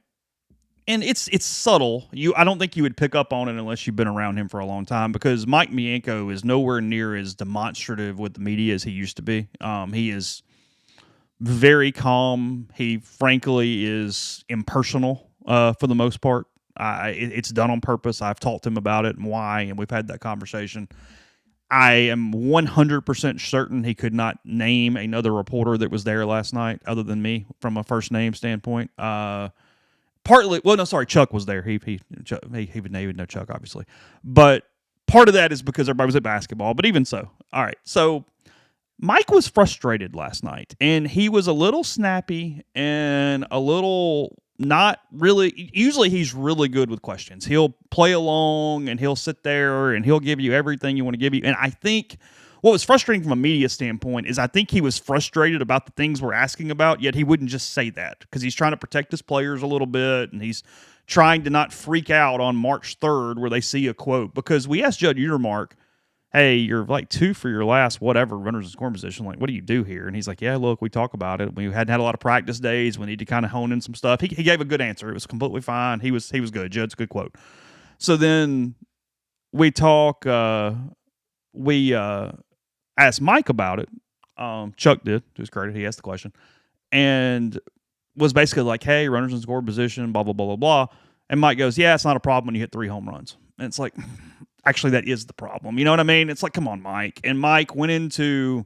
and it's subtle. I don't think you would pick up on it unless you've been around him for a long time, because Mike Mianko is nowhere near as demonstrative with the media as he used to be. He is very calm. He, frankly, is impersonal for the most part. It's done on purpose. I've talked to him about it and why, and we've had that conversation. I am 100% certain he could not name another reporter that was there last night other than me from a first name standpoint. Chuck was there. He would know Chuck, obviously. But part of that is because everybody was at basketball, but even so. All right, so Mike was frustrated last night, and he was a little snappy and a little not really. Usually he's really good with questions. He'll play along, and he'll sit there, and he'll give you everything you want to give you. And I think what was frustrating from a media standpoint is I think he was frustrated about the things we're asking about, yet he wouldn't just say that because he's trying to protect his players a little bit, and he's trying to not freak out on March 3rd where they see a quote. Because we asked Judd Utermark, hey, you're like 2 for your last whatever runners in scoring position. Like, what do you do here? And he's like, yeah, look, we talk about it. We hadn't had a lot of practice days. We need to kind of hone in some stuff. He gave a good answer. It was completely fine. He was good. Judd's a good quote. So then we talk. We asked Mike about it. Chuck did, to his credit. He asked the question and was basically like, hey, runners in scoring position, blah, blah, blah, blah, blah. And Mike goes, yeah, it's not a problem when you hit 3 home runs. And it's like, actually, that is the problem. You know what I mean? It's like, come on, Mike. And Mike went into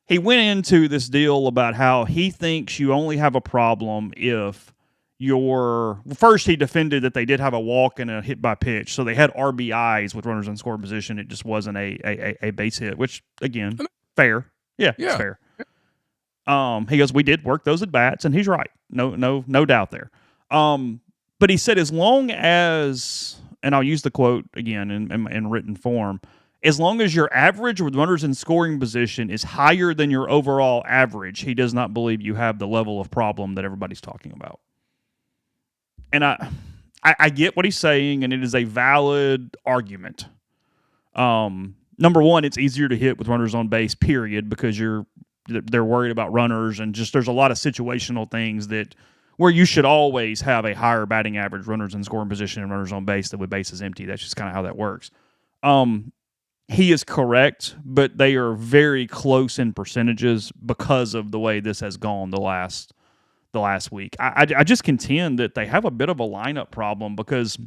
this deal about how he thinks you only have a problem if first he defended that they did have a walk and a hit by pitch. So they had RBIs with runners in scoring position. It just wasn't a base hit, which, again, fair. Yeah, it's fair. He goes, we did work those at bats, and he's right. No doubt there. But he said, as long as, and I'll use the quote again in written form, as long as your average with runners in scoring position is higher than your overall average, he does not believe you have the level of problem that everybody's talking about. And I get what he's saying, and it is a valid argument. Number one, it's easier to hit with runners on base, period, because they're worried about runners, and just there's a lot of situational things where you should always have a higher batting average, runners in scoring position and runners on base than with bases empty. That's just kind of how that works. He is correct, but they are very close in percentages because of the way this has gone the last week. I just contend that they have a bit of a lineup problem because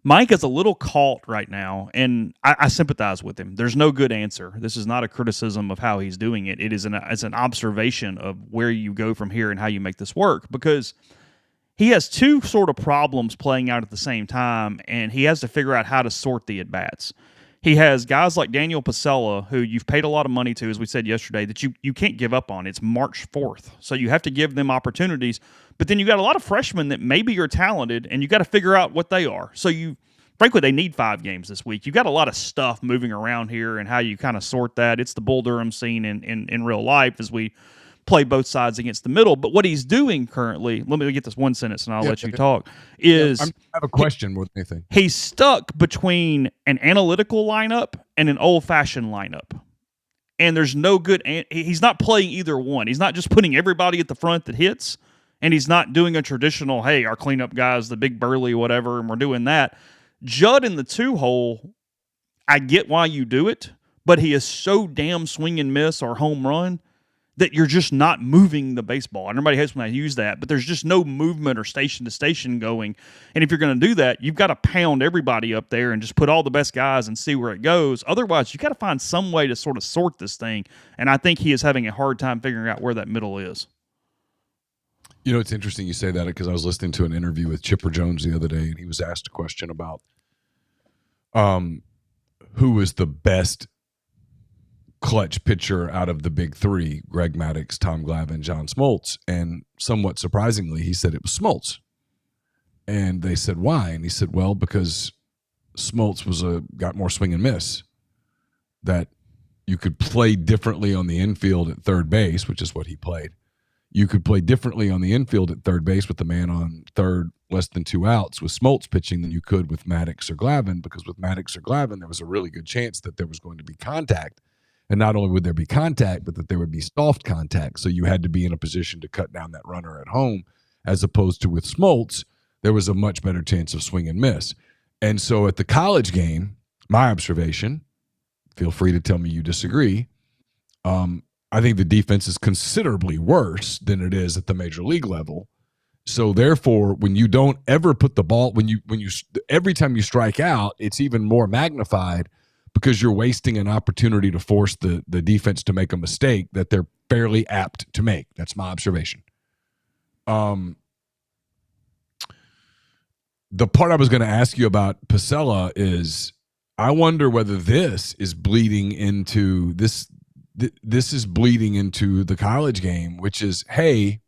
Mike is a little caught right now, and I sympathize with him. There's no good answer. This is not a criticism of how he's doing it. It's an observation of where you go from here and how you make this work, because he has 2 sort of problems playing out at the same time, and he has to figure out how to sort the at-bats. He has guys like Daniel Pasella, who you've paid a lot of money to, as we said yesterday, that you can't give up on. It's March 4th, so you have to give them opportunities. But then you got a lot of freshmen that maybe are talented, and you got to figure out what they are. So frankly, they need 5 games this week. You got a lot of stuff moving around here, and how you kind of sort that. It's the Bull Durham scene in real life as we play both sides against the middle. But what he's doing currently, let me get this one sentence and I'll let you talk, is I have a question more than anything. He's stuck between an analytical lineup and an old-fashioned lineup. And there's no good he's not playing either one. He's not just putting everybody at the front that hits, and he's not doing a traditional, hey, our cleanup guys, the big burly whatever, and we're doing that. Judd in the 2-hole I get why you do it, but he is so damn swing and miss or home run that you're just not moving the baseball. And everybody hates when I use that, but there's just no movement or station to station going. And if you're going to do that, you've got to pound everybody up there and just put all the best guys and see where it goes. Otherwise, you got to find some way to sort of sort this thing. And I think he is having a hard time figuring out where that middle is. You know, it's interesting you say that because I was listening to an interview with Chipper Jones the other day, and he was asked a question about who was the best clutch pitcher out of the big three: Greg Maddux, Tom Glavine, John Smoltz. And somewhat surprisingly, he said it was Smoltz. And they said, why? And he said, well, because Smoltz got more swing and miss, that you could play differently on the infield at third base, which is what he played. You could play differently on the infield at third base with the man on third, less than 2 outs with Smoltz pitching than you could with Maddux or Glavine, because with Maddux or Glavine, there was a really good chance that there was going to be contact. And not only would there be contact, but that there would be soft contact. So you had to be in a position to cut down that runner at home, as opposed to with Smoltz, there was a much better chance of swing and miss. And so at the college game, my observation, feel free to tell me you disagree, I think the defense is considerably worse than it is at the major league level. So therefore, when you don't ever put the ball, every time you strike out, it's even more magnified, because you're wasting an opportunity to force the defense to make a mistake that they're fairly apt to make. That's my observation. The part I was going to ask you about Pasella is, I wonder whether this is bleeding into this is bleeding into the college game, which is, hey,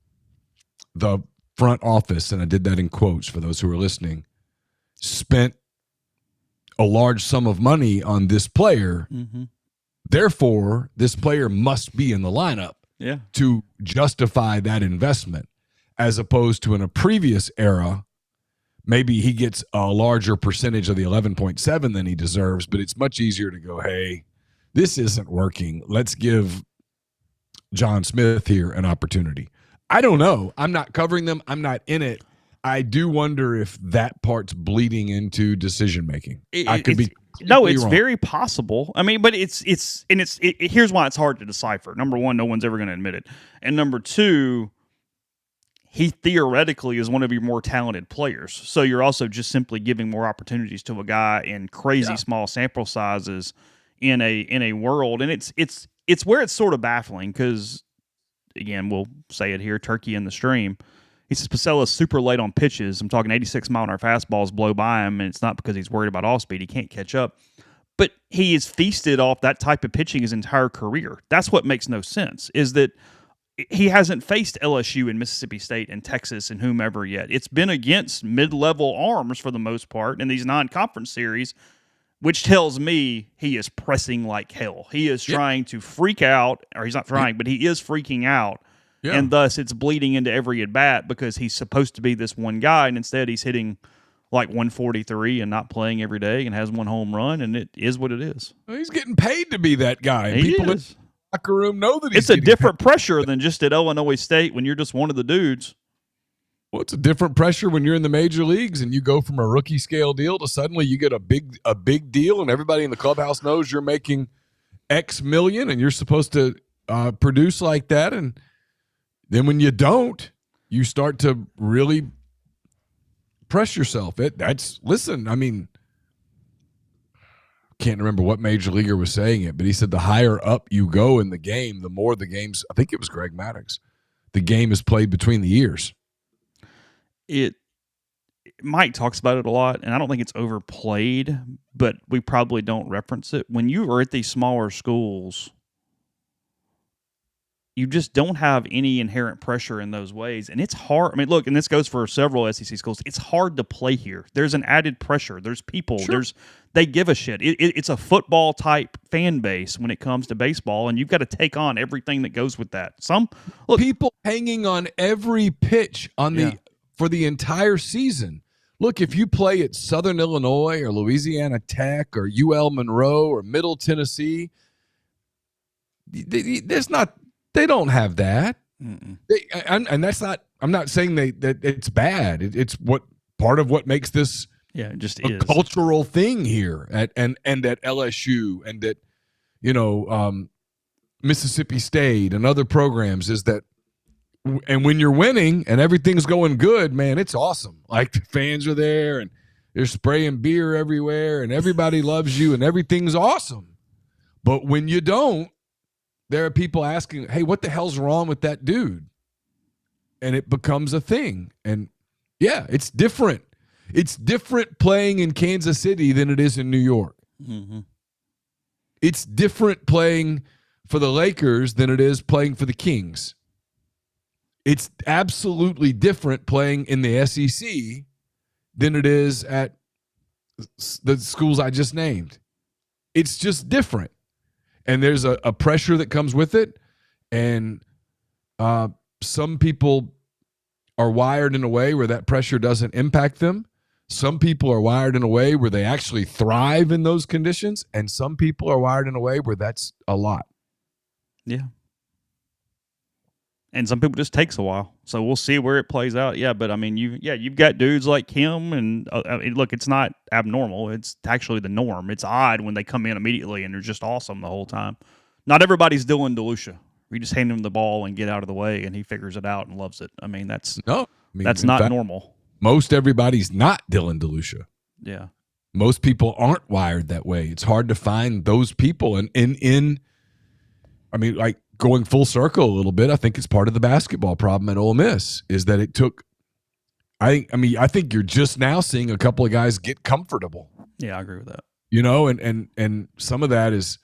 the front office, and I did that in quotes for those who are listening, spent a large sum of money on this player. Mm-hmm. Therefore, this player must be in the lineup to justify that investment, as opposed to in a previous era, maybe he gets a larger percentage of the 11.7 than he deserves, but it's much easier to go, hey, this isn't working. Let's give John Smith here an opportunity. I don't know. I'm not covering them. I'm not in it. I do wonder if that part's bleeding into decision making. I could be no, it's wrong. Very possible. I mean, but here's why it's hard to decipher. Number one, no one's ever going to admit it, and number two, he theoretically is one of your more talented players. So you're also just simply giving more opportunities to a guy in crazy small sample sizes in a world, and it's where it's sort of baffling, because again, we'll say it here, turkey in the stream. He says Pacella's super late on pitches. I'm talking 86-mile-an-hour fastballs blow by him, and it's not because he's worried about off speed. He can't catch up. But he has feasted off that type of pitching his entire career. That's what makes no sense, is that he hasn't faced LSU and Mississippi State and Texas and whomever yet. It's been against mid-level arms for the most part in these non-conference series, which tells me he is pressing like hell. He is trying to freak out, or he's not trying, but he is freaking out. Yeah. And thus it's bleeding into every at-bat, because he's supposed to be this one guy, and instead he's hitting like 143 and not playing every day and has one home run, and it is what it is. Well, he's getting paid to be that guy. And people in the locker room know that it's a different pressure than just at Illinois State when you're just one of the dudes. Well, it's a different pressure when you're in the major leagues and you go from a rookie scale deal to suddenly you get a big deal, and everybody in the clubhouse knows you're making X million and you're supposed to produce like that. And then when you don't, you start to really press yourself. Listen, I mean, can't remember what major leaguer was saying it, but he said the higher up you go in the game, the more the game's, I think it was Greg Maddux, the game is played between the ears. Mike talks about it a lot, and I don't think it's overplayed, but we probably don't reference it. When you are at these smaller schools, you just don't have any inherent pressure in those ways. And it's hard. I mean, look, and this goes for several SEC schools. It's hard to play here. There's an added pressure. There's people. Sure. They give a shit. It's a football-type fan base when it comes to baseball, and you've got to take on everything that goes with that. People hanging on every pitch for the entire season. Look, if you play at Southern Illinois or Louisiana Tech or UL Monroe or Middle Tennessee, they don't have that. And that's not. I'm not saying that it's bad. It's part of what makes this Yeah, it just a is. cultural thing here and at LSU and at, Mississippi State and other programs is that, and when you're winning and everything's going good, man, it's awesome. Like the fans are there and they're spraying beer everywhere and everybody loves you and everything's awesome. But when you don't, there are people asking, hey, what the hell's wrong with that dude? And it becomes a thing. And yeah, it's different. It's different playing in Kansas City than it is in New York. Mm-hmm. It's different playing for the Lakers than it is playing for the Kings. It's absolutely different playing in the SEC than it is at the schools I just named. It's just different. And there's a pressure that comes with it. And some people are wired in a way where that pressure doesn't impact them. Some people are wired in a way where they actually thrive in those conditions. And some people are wired in a way where that's a lot. Yeah. And some people just takes a while. So we'll see where it plays out. Yeah, but I mean, you've got dudes like him, and look, it's not abnormal. It's actually the norm. It's odd when they come in immediately and they're just awesome the whole time. Not everybody's Dylan DeLucia. You just hand him the ball and get out of the way, and he figures it out and loves it. I mean, that's not normal. Most everybody's not Dylan DeLucia. Yeah. Most people aren't wired that way. It's hard to find those people. And I mean, like going full circle a little bit, I think it's part of the basketball problem at Ole Miss is that it took I think you're just now seeing a couple of guys get comfortable. Yeah, I agree with that. And some of that is,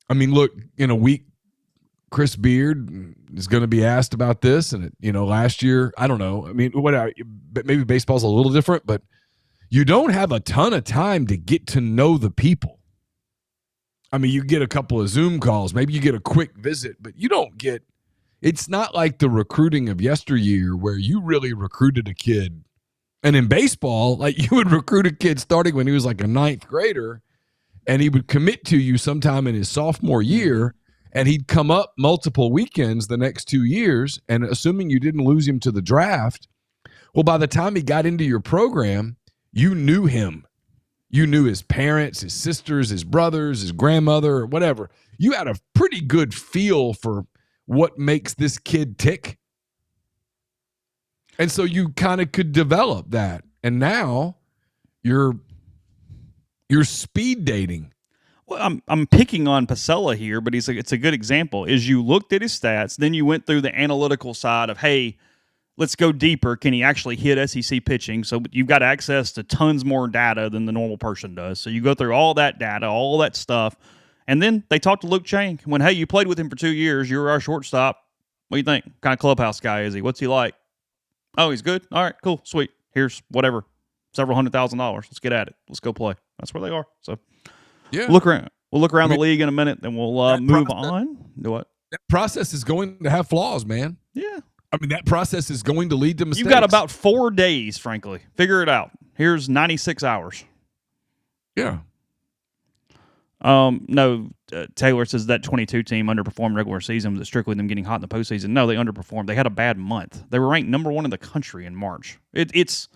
I mean, look, in a week, Chris Beard is going to be asked about this. And, last year, I don't know. I mean, maybe baseball's a little different, but you don't have a ton of time to get to know the people. I mean, you get a couple of Zoom calls, maybe you get a quick visit, but you don't get – it's not like the recruiting of yesteryear where you really recruited a kid. And in baseball, like you would recruit a kid starting when he was like a ninth grader, and he would commit to you sometime in his sophomore year, and he'd come up multiple weekends the next 2 years, and assuming you didn't lose him to the draft, well, by the time he got into your program, you knew him. You knew his parents, his sisters, his brothers, his grandmother, or whatever. You had a pretty good feel for what makes this kid tick. And so you kind of could develop that. And now you're speed dating. Well, I'm picking on Pasella here, but it's a good example. Is you looked at his stats, then you went through the analytical side of, hey, let's go deeper. Can he actually hit SEC pitching? So you've got access to tons more data than the normal person does. So you go through all that data, all that stuff. And then they talked to Luke Chang. When, hey, you played with him for 2 years. You were our shortstop. What do you think? What kind of clubhouse guy is he? What's he like? Oh, he's good. All right, cool, sweet. Here's whatever, several $100,000. Let's get at it. Let's go play. That's where they are. So yeah, we'll look around the league in a minute, and we'll move on. Do what? That process is going to have flaws, man. Yeah. I mean, that process is going to lead to mistakes. You've got about 4 days, frankly. Figure it out. Here's 96 hours. Yeah. No, Taylor says that 22 team underperformed regular season. Was it strictly them getting hot in the postseason? No, they underperformed. They had a bad month. They were ranked number 1 in the country in March. It's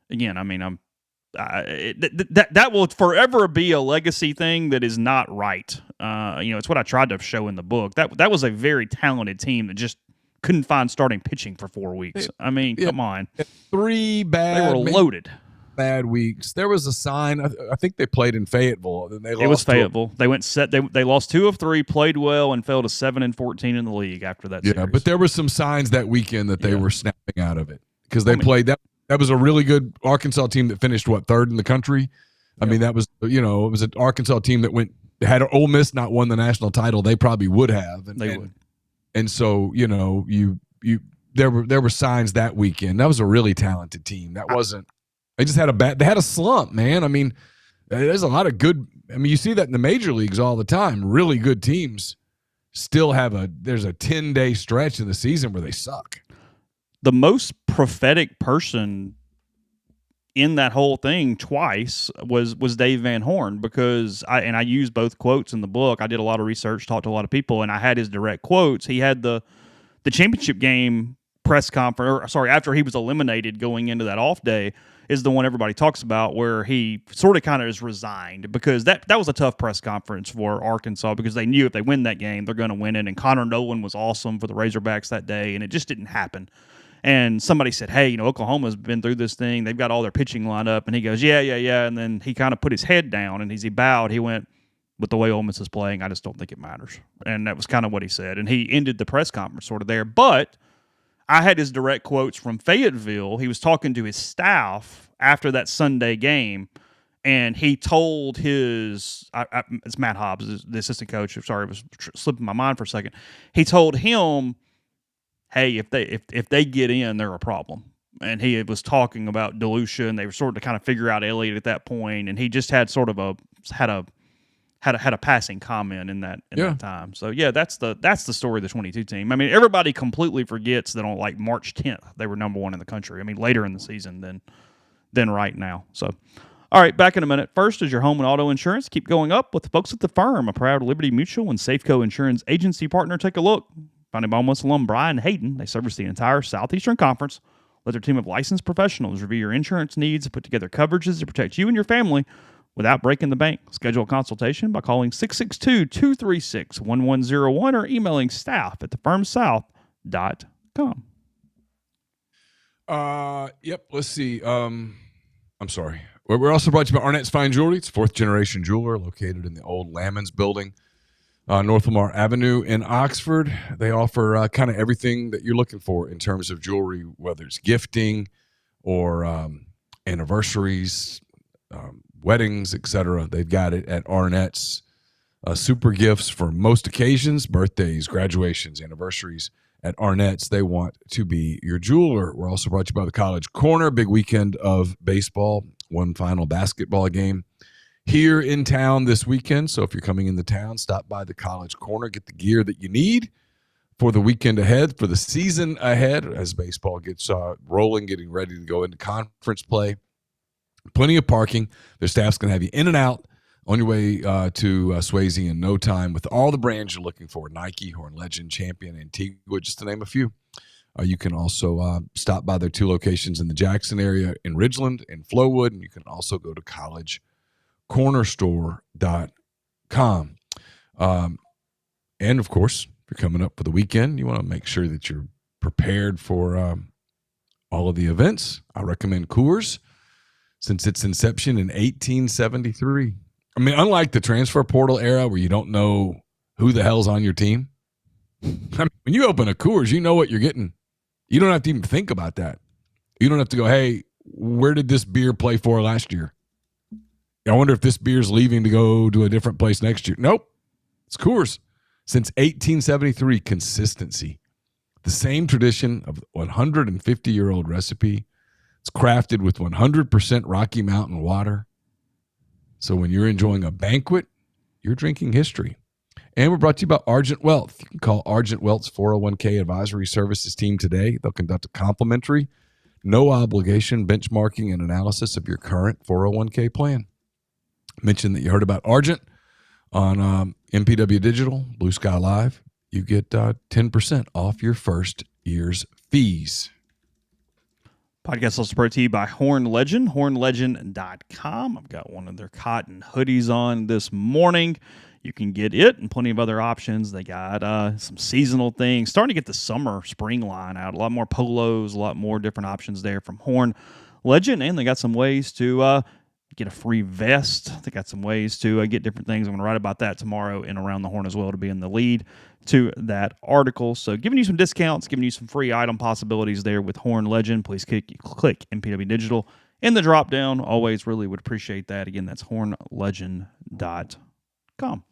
again, I mean, that will forever be a legacy thing that is not right. It's what I tried to show in the book. That was a very talented team that just couldn't find starting pitching for 4 weeks. I mean, come on. 3 bad. They were loaded. Bad weeks. There was a sign. I think they played in Fayetteville. Then it was Fayetteville. They went set. They lost 2 of 3, played well, and fell to 7-14 in the league after that. Yeah, series. But there were some signs that weekend that they were snapping out of it because they played that. That was a really good Arkansas team that finished 3rd in the country. I mean, that was it was an Arkansas team that had Ole Miss not won the national title, they probably would have. They would. And so there were signs that weekend. That was a really talented team. That wasn't. They just had they had a slump, man. I mean, there's a lot of good. I mean, you see that in the major leagues all the time. Really good teams still there's a 10-day stretch in the season where they suck. The most prophetic person in that whole thing twice was Dave Van Horn, because I used both quotes in the book. I did a lot of research, talked to a lot of people, and I had his direct quotes. He had the championship game press conference, after he was eliminated going into that off day, is the one everybody talks about, where he sort of kind of is resigned, because that was a tough press conference for Arkansas, because they knew if they win that game, they're going to win it. And Connor Nolan was awesome for the Razorbacks that day, and it just didn't happen. And somebody said, hey, Oklahoma's been through this thing. They've got all their pitching lined up. And he goes, yeah. And then he kind of put his head down, and as he bowed, he went, with the way Ole Miss is playing, I just don't think it matters. And that was kind of what he said. And he ended the press conference sort of there. But I had his direct quotes from Fayetteville. He was talking to his staff after that Sunday game, and he told his it's Matt Hobbs, the assistant coach. Sorry, it was slipping my mind for a second. He told him, hey, if they get in, they're a problem. And he was talking about dilution. They were sort of kind of figure out Elliott at that point, and he just had sort of had a passing comment in that time. So yeah, that's the story of the 22 team. I mean, everybody completely forgets that on like March 10th they were number one in the country. I mean, later in the season than right now. So, all right, back in a minute. First is your home and auto insurance. Keep going up with the folks at the Firm, a proud Liberty Mutual and Safeco Insurance agency partner. Take a look. Founded by Ole Miss alum Brian Hayden, they service the entire Southeastern Conference. Let their team of licensed professionals review your insurance needs and put together coverages to protect you and your family without breaking the bank. Schedule a consultation by calling 662-236-1101 or emailing staff@thefirmsouth.com. Yep. Let's see. I'm sorry. We're also brought to you by Arnett's Fine Jewelry. It's fourth generation jeweler located in the old Lamons building, North Lamar Avenue in Oxford. They offer kind of everything that you're looking for in terms of jewelry, whether it's gifting or anniversaries, weddings, etc. They've got it at Arnett's. Super gifts for most occasions, birthdays, graduations, anniversaries. At Arnett's, they want to be your jeweler. We're also brought to you by the College Corner. Big weekend of baseball, one final basketball game here in town this weekend. So if you're coming into town, stop by the College Corner, get the gear that you need for the weekend ahead, for the season ahead, as baseball gets rolling, getting ready to go into conference play. Plenty of parking. Their staff's going to have you in and out on your way to Swayze in no time with all the brands you're looking for: Nike, Horn Legend, Champion, Antigua, just to name a few. You can also stop by their two locations in the Jackson area, in Ridgeland and Flowood, and you can also go to collegecornerstore.com. And, of course, if you're coming up for the weekend, you want to make sure that you're prepared for all of the events. I recommend Coors since its inception in 1873. I mean, unlike the transfer portal era where you don't know who the hell's on your team, I mean, when you open a Coors, you know what you're getting. You don't have to even think about that. You don't have to go, hey, where did this beer play for last year? I wonder if this beer's leaving to go to a different place next year. Nope. It's Coors. Since 1873, consistency. The same tradition of 150-year-old recipe. It's crafted with 100% Rocky Mountain water. So when you're enjoying a banquet, you're drinking history. And we're brought to you by Argent Wealth. You can call Argent Wealth's 401k advisory services team today. They'll conduct a complimentary, no obligation benchmarking and analysis of your current 401k plan. Mention that you heard about Argent on MPW Digital, BlueSky Live. You get 10% off your first year's fees. Podcast also brought to you by Horn Legend, hornlegend.com. I've got one of their cotton hoodies on this morning. You can get it and plenty of other options. They got some seasonal things. Starting to get the summer, spring line out. A lot more polos, a lot more different options there from Horn Legend. And they got some ways to get a free vest. They got some ways to get different things. I'm going to write about that tomorrow in Around the Horn as well to be in the lead to that article. So giving you some discounts, giving you some free item possibilities there with Horn Legend. Please click MPW Digital in the drop down. Always really would appreciate that. Again, that's hornlegend.com.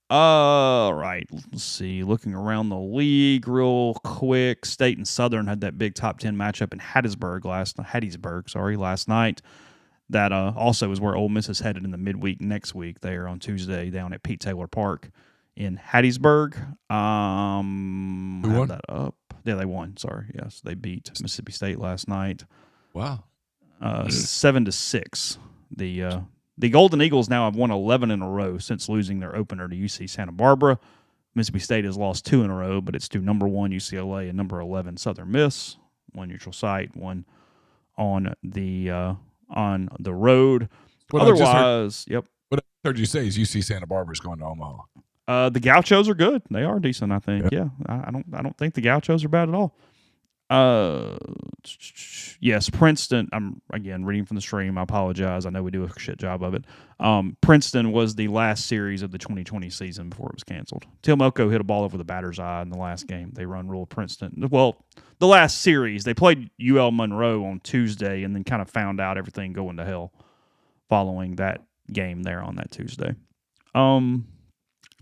All right, let's see. Looking around the league real quick. State and Southern had that big top 10 matchup in Hattiesburg last night. That also is where Ole Miss is headed in the midweek next week. They are on Tuesday down at Pete Taylor Park in Hattiesburg. Who won? That up. Yeah, they won. Sorry. Yes, they beat Mississippi State last night. Wow. 7-6. The Golden Eagles now have won 11 in a row since losing their opener to UC Santa Barbara. Mississippi State has lost 2 in a row, but it's to number 1 UCLA and number 11 Southern Miss. One neutral site, one on the road. What Otherwise, yep. What I heard you say is UC Santa Barbara is going to Omaha. The Gauchos are good. They are decent, I think. Yep. Yeah, I don't think the Gauchos are bad at all. Yes, Princeton. I'm again reading from the stream. I apologize. I know we do a shit job of it. Princeton was the last series of the 2020 season before it was canceled. Tim Elko hit a ball over the batter's eye in the last game. They run rule Princeton. Well, the last series they played UL Monroe on Tuesday, and then kind of found out everything going to hell following that game there on that Tuesday.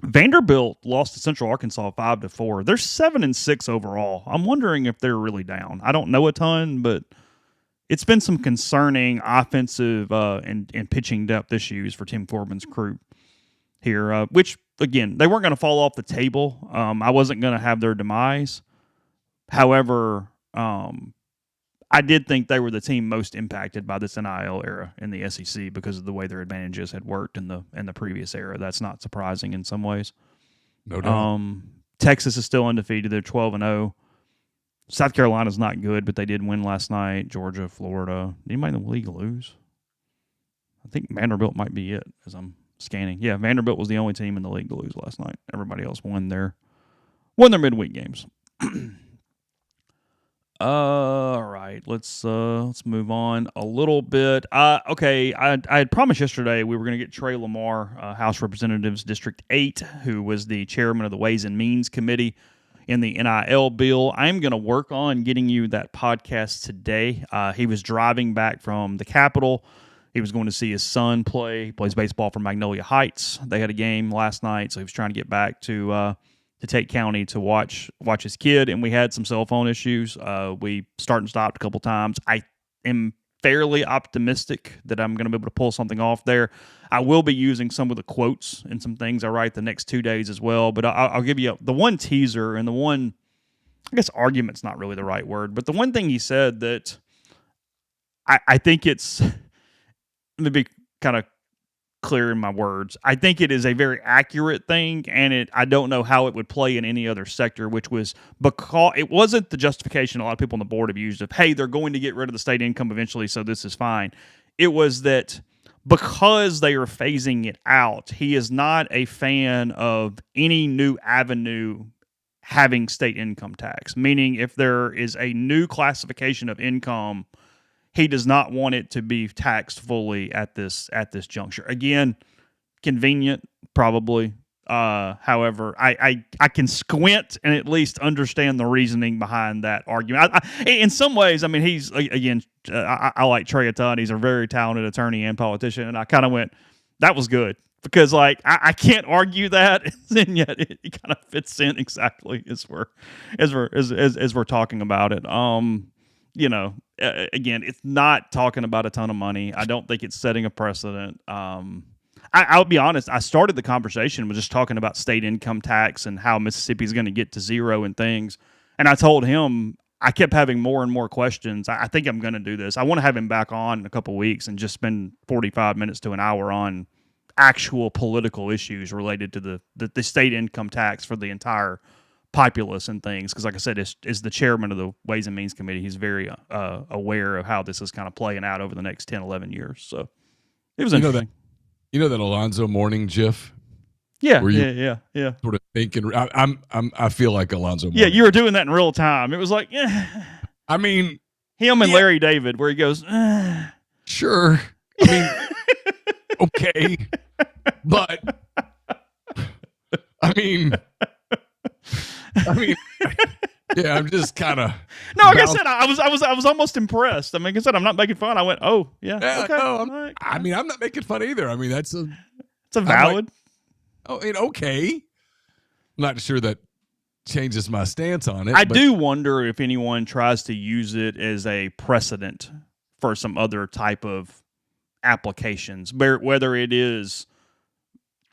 Vanderbilt lost to Central Arkansas 5-4. They're 7-6 overall. I'm wondering if they're really down. I don't know a ton, but it's been some concerning offensive and pitching depth issues for Tim Corbin's crew here, which, again, they weren't going to fall off the table. I wasn't going to have their demise. However, I did think they were the team most impacted by this NIL era in the SEC because of the way their advantages had worked in the previous era. That's not surprising in some ways. No doubt. Texas is still undefeated. They're 12-0. South Carolina's not good, but they did win last night. Georgia, Florida. Anybody in the league lose? I think Vanderbilt might be it as I'm scanning. Yeah, Vanderbilt was the only team in the league to lose last night. Everybody else won their midweek games. All right, let's move on a little bit. Okay, I had promised yesterday we were going to get Trey Lamar, House Representatives District 8, who was the chairman of the Ways and Means Committee in the NIL bill. I'm going to work on getting you that podcast today. He was driving back from the Capitol. He was going to see his son play. He plays baseball for Magnolia Heights. They had a game last night, so he was trying to get back to Tate County to watch his kid, and we had some cell phone issues. We started and stopped a couple times. I am fairly optimistic that I'm going to be able to pull something off there. I will be using some of the quotes and some things I write the next 2 days as well, but I'll give you the one teaser and the one, I guess argument's not really the right word, but the one thing he said that I think it's, let me be kind of clear in my words. I think it is a very accurate thing, and I don't know how it would play in any other sector, which was because it wasn't the justification a lot of people on the board have used of, hey, they're going to get rid of the state income eventually, so this is fine. It was that because they are phasing it out, he is not a fan of any new avenue having state income tax, meaning if there is a new classification of income, he does not want it to be taxed fully at this juncture. Again, convenient, probably. However, I can squint and at least understand the reasoning behind that argument. In some ways, I mean, he's, again, I like Trey a ton. He's a very talented attorney and politician, and I kind of went, that was good. Because, like, I can't argue that, and yet it kind of fits in exactly as we're talking about it. You know, again, it's not talking about a ton of money. I don't think it's setting a precedent. I'll be honest. I started the conversation with just talking about state income tax and how Mississippi is going to get to zero and things. And I told him, I kept having more and more questions. I think I'm going to do this. I want to have him back on in a couple of weeks and just spend 45 minutes to an hour on actual political issues related to the state income tax for the entire populace and things, because like I said, is the chairman of the Ways and Means Committee. He's very aware of how this is kind of playing out over the next 10, 11 years. So it was interesting. You know that Alonzo Mourning GIF? Yeah, yeah. Sort of thinking, I feel like Alonzo Mourning. Yeah, you were doing that in real time. It was like, I mean, him and Larry David, where he goes, sure. I mean, okay, but I mean, yeah, I'm just kind of. No, like I said, I was almost impressed. I mean, like I said, I'm not making fun. I went, oh yeah, okay. No, I'm not making fun either. I mean, it's a valid. Okay. I'm not sure that changes my stance on it. I do wonder if anyone tries to use it as a precedent for some other type of applications, whether it is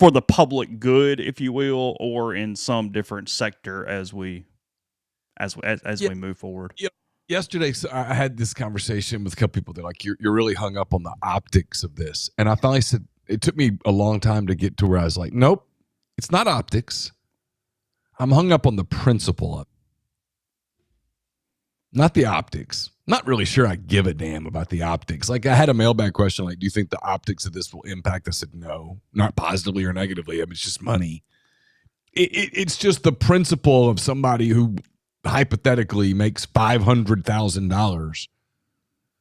for the public good, if you will, or in some different sector as we move forward. Yeah. Yesterday, I had this conversation with a couple people. They're like, "You're really hung up on the optics of this," and I finally said, it took me a long time to get to where I was like, "Nope, it's not optics. I'm hung up on the principle of it. Not the optics. Not really sure I give a damn about the optics. Like, I had a mailbag question, like, do you think the optics of this will impact? I said, no, not positively or negatively. I mean, it's just money. It's just the principle of somebody who hypothetically makes $500,000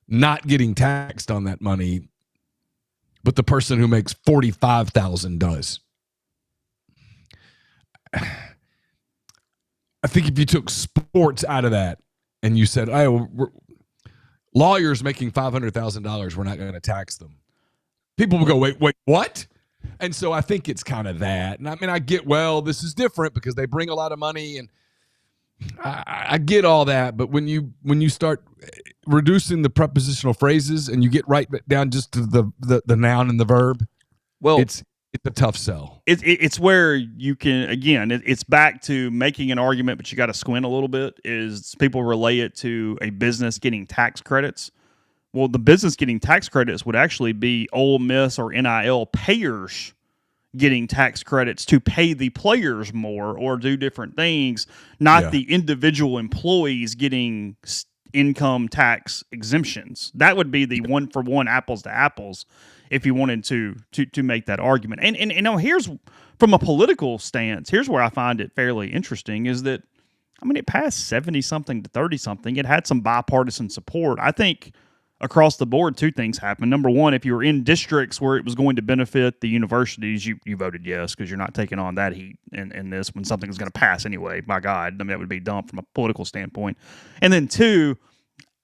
not getting taxed on that money, but the person who makes $45,000 does. I think if you took sports out of that and you said, oh, lawyers making $500,000, we're not going to tax them, people will go, wait, what? And so I think it's kind of that. And I mean, I get, well, this is different because they bring a lot of money, and I get all that. But when you start reducing the prepositional phrases and you get right down just to the noun and the verb, well, it's a tough sell. It's where you can, again, it's back to making an argument, but you got to squint a little bit, is people relate it to a business getting tax credits. Well, the business getting tax credits would actually be Ole Miss or NIL payers getting tax credits to pay the players more or do different things, not the individual employees getting income tax exemptions. That would be the one for one, apples to apples, if you wanted to make that argument. And you know, here's, from a political stance, here's where I find it fairly interesting, is that, I mean, it passed 70-something to 30-something. It had some bipartisan support. I think across the board, two things happened. Number one, if you were in districts where it was going to benefit the universities, you voted yes, because you're not taking on that heat in this when something is going to pass anyway. My God, I mean, that would be dumb from a political standpoint. And then two,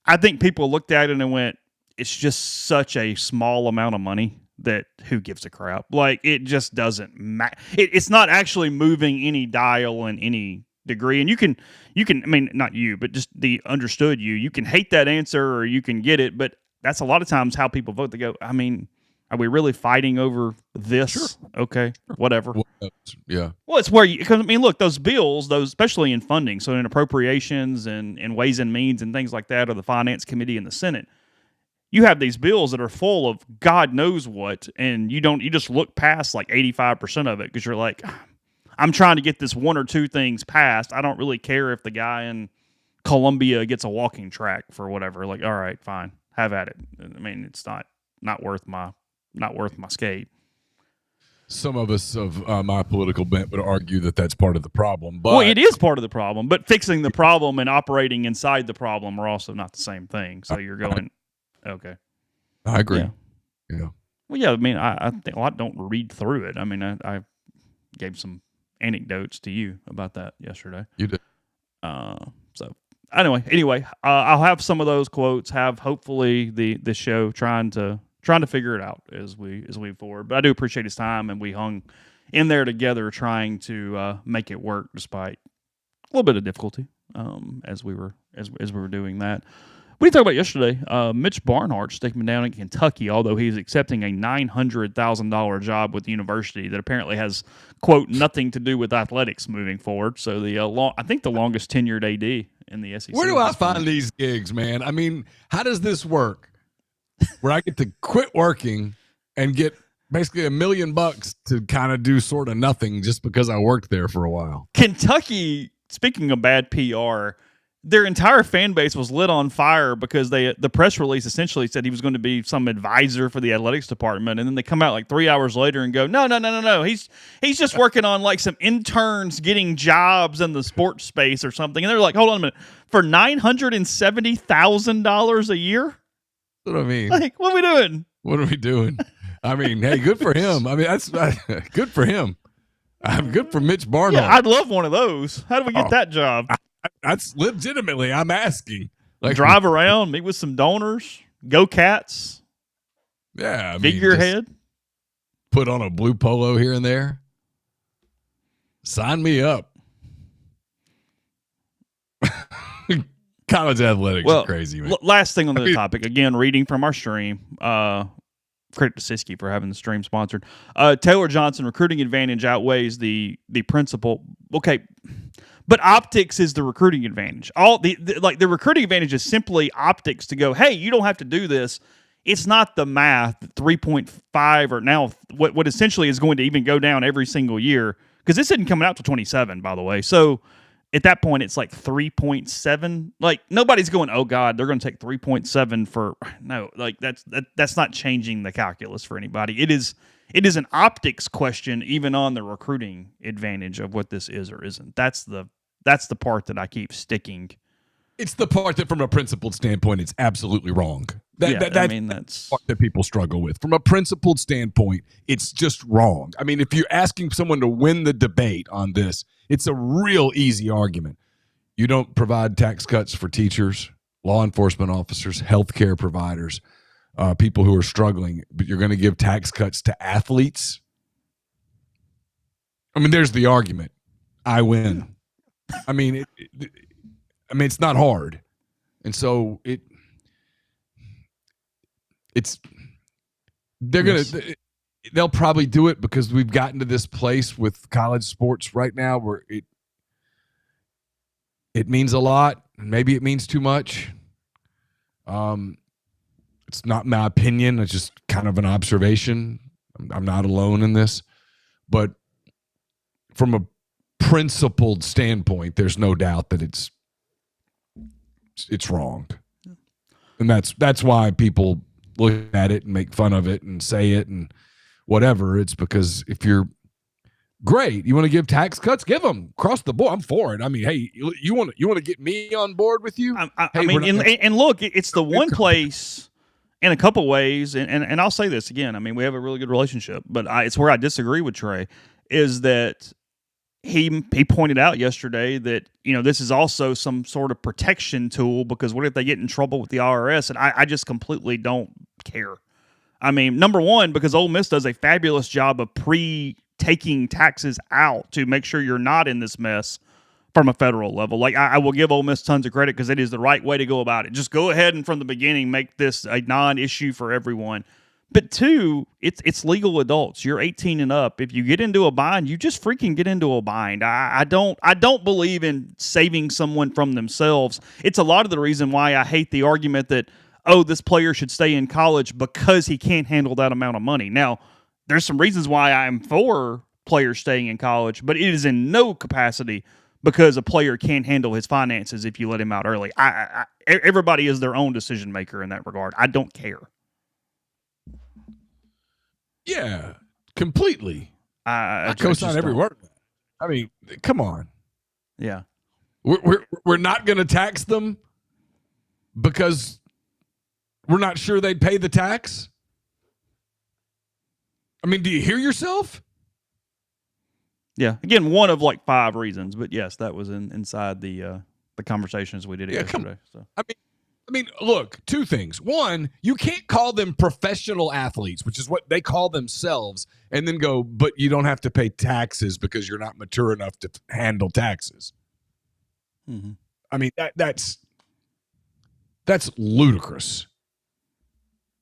I think people looked at it and went, it's just such a small amount of money that who gives a crap? Like, it just doesn't matter. It's not actually moving any dial in any degree. And you can, I mean, not you, but just the understood you can hate that answer or you can get it, but that's a lot of times how people vote. They go, I mean, are we really fighting over this? Sure. Okay, whatever. Yeah. Well, it's where because I mean, look, those bills, those especially in funding, so in appropriations and Ways and Means and things like that, or the Finance Committee and the Senate, you have these bills that are full of God knows what, and you just look past like 85% of it because you're like, I'm trying to get this one or two things passed. I don't really care if the guy in Columbia gets a walking track for whatever. Like, all right, fine, have at it. I mean, it's not worth my skate. Some of us of my political bent would argue that that's part of the problem. But well, it is part of the problem, but fixing the problem and operating inside the problem are also not the same thing. So you're going, okay. I agree. Yeah. Well, yeah, I mean, I think I don't read through it. I mean, I gave some anecdotes to you about that yesterday. You did. So anyway, I'll have some of those quotes. Have hopefully the show trying to figure it out as we move forward. But I do appreciate his time, and we hung in there together trying to make it work despite a little bit of difficulty as we were doing that. What did you talk about yesterday? Mitch Barnhart's taking down in Kentucky, although he's accepting a $900,000 job with the university that apparently has, quote, nothing to do with athletics moving forward. So I think the longest tenured AD in the SEC. Where do I find these gigs, man? I mean, how does this work? Where I get to quit working and get basically $1 million to kind of do sort of nothing just because I worked there for a while. Kentucky, speaking of bad PR, their entire fan base was lit on fire because the press release essentially said he was going to be some advisor for the athletics department, and then they come out like 3 hours later and go, no, he's just working on like some interns getting jobs in the sports space or something. And they're like, hold on a minute, for $970,000 a year? That's what I mean. Like, what are we doing? What are we doing? I mean, hey, good for him. I mean, that's good for him. I'm good for Mitch Barnhart. Yeah, I'd love one of those. How do we get that job? That's legitimately, I'm asking. Like, drive around, meet with some donors, go Cats. Yeah. I mean, figurehead. Put on a blue polo here and there. Sign me up. College athletics are crazy, man. Last thing on the topic, again, reading from our stream. Credit to Siski for having the stream sponsored. Taylor Johnson, recruiting advantage outweighs the principal. Okay, but optics is the recruiting advantage. The recruiting advantage is simply optics to go, hey, you don't have to do this. It's not the math, 3.5 or now what essentially is going to even go down every single year, because this isn't coming out to 27, by the way. So at that point it's like 3.7. Like nobody's going, oh God, they're going to take 3.7 for no. Like that's not changing the calculus for anybody. It is an optics question, even on the recruiting advantage of what this is or isn't. That's the part that I keep sticking. It's the part that, from a principled standpoint, it's absolutely wrong. That's the part that people struggle with. From a principled standpoint, it's just wrong. I mean, if you're asking someone to win the debate on this, it's a real easy argument. You don't provide tax cuts for teachers, law enforcement officers, healthcare providers, people who are struggling, but you're going to give tax cuts to athletes. I mean, there's the argument. I win. I mean, it's not hard. And so they'll probably do it because we've gotten to this place with college sports right now where it means a lot. Maybe it means too much. It's not my opinion. It's just kind of an observation. I'm not alone in this. But from a principled standpoint, there's no doubt that it's wrong. And that's why people look at it and make fun of it and say it and whatever. It's because if you're great, you want to give tax cuts, give them across the board. I'm for it. I mean, hey, you want to get me on board with you? And look, it's the one place in a couple ways, and I'll say this again. I mean, we have a really good relationship, but it's where I disagree with Trey, is that he pointed out yesterday that, this is also some sort of protection tool, because what if they get in trouble with the IRS? And I just completely don't care. I mean, number one, because Ole Miss does a fabulous job of taking taxes out to make sure you're not in this mess from a federal level. Like, I will give Ole Miss tons of credit because it is the right way to go about it. Just go ahead and from the beginning make this a non-issue for everyone. But two, it's legal adults. You're 18 and up. If you get into a bind, you just freaking get into a bind. I don't believe in saving someone from themselves. It's a lot of the reason why I hate the argument that, oh, this player should stay in college because he can't handle that amount of money. Now, there's some reasons why I'm for players staying in college, but it is in no capacity because a player can't handle his finances if you let him out early. Everybody is their own decision maker in that regard. I don't care. Yeah, completely. I co-sign every word. I mean, come on. Yeah, we're not going to tax them because we're not sure they'd pay the tax. I mean, do you hear yourself? Yeah. Again, one of like 5 reasons, but yes, that was inside the conversations we did yesterday. So I mean, look, 2 things. One, you can't call them professional athletes, which is what they call themselves, and then go, but you don't have to pay taxes because you're not mature enough to handle taxes. Mm-hmm. I mean, that's ludicrous.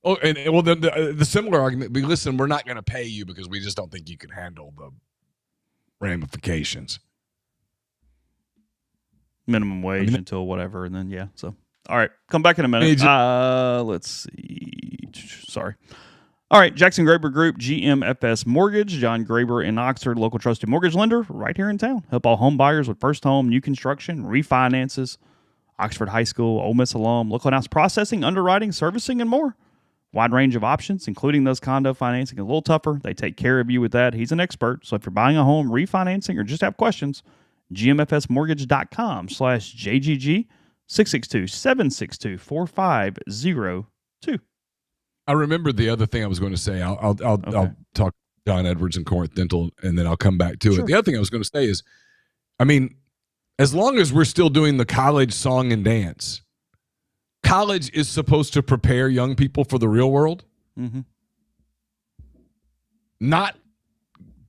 Oh, and well, the similar argument, listen, we're not going to pay you because we just don't think you can handle the ramifications. Minimum wage until whatever, and then yeah. So, all right, come back in a minute. Let's see. Sorry. All right, Jackson Graber Group, GMFS Mortgage, John Graber in Oxford, local trusted mortgage lender right here in town. Help all home buyers with first home, new construction, refinances. Oxford High School, Ole Miss alum, local house processing, underwriting, servicing, and more. Wide range of options, including those condo financing. A little tougher. They take care of you with that. He's an expert. So if you're buying a home, refinancing, or just have questions, gmfsmortgage.com/JGG 662-762-4502. I remember the other thing I was going to say. I'll talk John Edwards and Corinth Dental, and then I'll come back to it. The other thing I was going to say is, I mean, as long as we're still doing the college song and dance, college is supposed to prepare young people for the real world. Mm-hmm. Not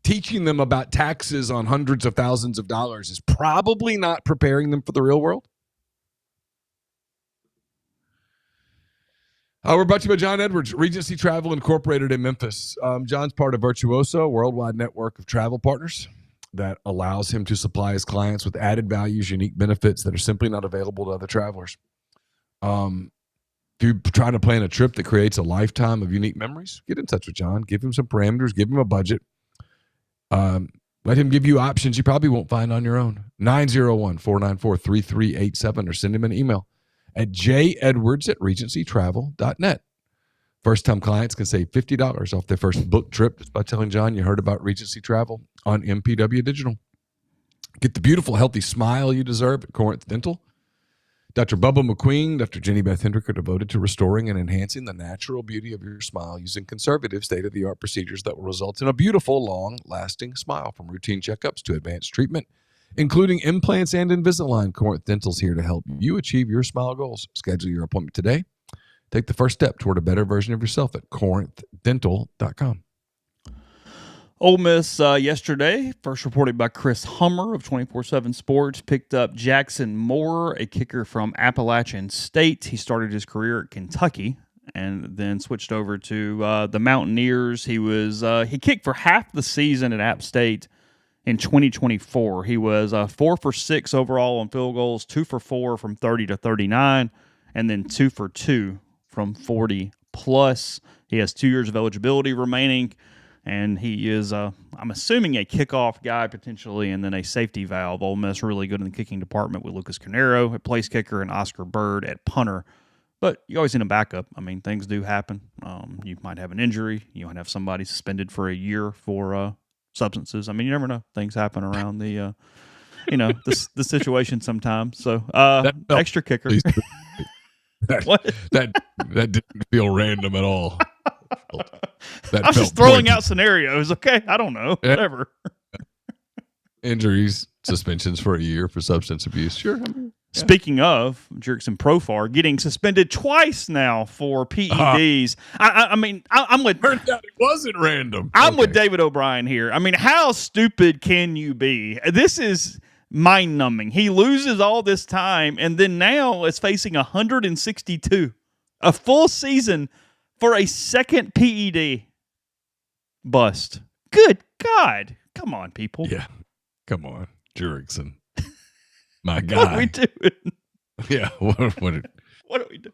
teaching them about taxes on hundreds of thousands of dollars is probably not preparing them for the real world. We're brought to you by John Edwards, Regency Travel Incorporated in Memphis. John's part of Virtuoso, a worldwide network of travel partners that allows him to supply his clients with added values, unique benefits that are simply not available to other travelers. If you're trying to plan a trip that creates a lifetime of unique memories, get in touch with John. Give him some parameters. Give him a budget. Let him give you options you probably won't find on your own. 901-494-3387 or send him an email at jedwards@regencytravel.net. First-time clients can save $50 off their first book trip just by telling John you heard about Regency Travel on MPW Digital. Get the beautiful, healthy smile you deserve at Corinth Dental. Dr. Bubba McQueen, Dr. Jenny Beth Hendrick are devoted to restoring and enhancing the natural beauty of your smile using conservative state-of-the-art procedures that will result in a beautiful, long-lasting smile. From routine checkups to advanced treatment, including implants and Invisalign, Corinth Dental's here to help you achieve your smile goals. Schedule your appointment today. Take the first step toward a better version of yourself at corinthdental.com. Ole Miss yesterday, first reported by Chris Hummer of 24/7 Sports, picked up Jackson Moore, a kicker from Appalachian State. He started his career at Kentucky and then switched over to the Mountaineers. He kicked for half the season at App State in 2024. He was 4 for 6 overall on field goals, 2 for 4 from 30 to 39, and then 2 for 2 from 40 plus. He has 2 years of eligibility remaining. And he is, I'm assuming, a kickoff guy potentially, and then a safety valve. Ole Miss really good in the kicking department with Lucas Canero at place kicker and Oscar Bird at punter. But you always need a backup. I mean, things do happen. You might have an injury. You might have somebody suspended for a year for substances. I mean, you never know. Things happen around the, the situation sometimes. So, extra kicker. That didn't feel random at all. I'm just throwing out scenarios, okay? I don't know. Yeah. Whatever. Injuries, suspensions for a year for substance abuse. Sure. Speaking of, Jerkson Profar getting suspended twice now for PEDs. I'm with. Turned out it wasn't random. I'm with David O'Brien here. I mean, how stupid can you be? This is mind-numbing. He loses all this time, and then now is facing 162, a full season for a second PED bust. Good God. Come on, people. Yeah. Come on. Jurickson. My guy. What are we doing? Yeah. What are we doing?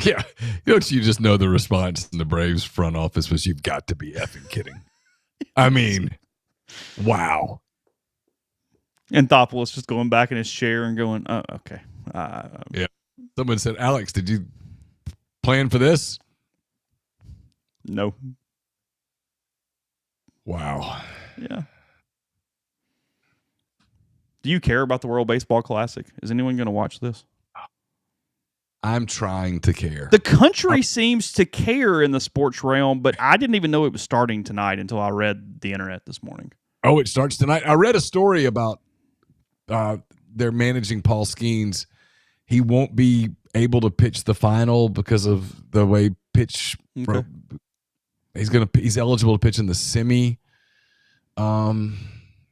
Yeah. Don't you just know the response in the Braves front office was, you've got to be effing kidding. I mean, wow. Anthopoulos just going back in his chair and going, oh, okay. Yeah. Someone said, Alex, did you plan for this? No. Wow. Yeah. Do you care about the World Baseball Classic? Is anyone going to watch this? I'm trying to care. The country seems to care in the sports realm, but I didn't even know it was starting tonight until I read the internet this morning. Oh, it starts tonight? I read a story about they're managing Paul Skeens. He won't be able to pitch the final because of the way pitch. Okay. He's eligible to pitch in the semi.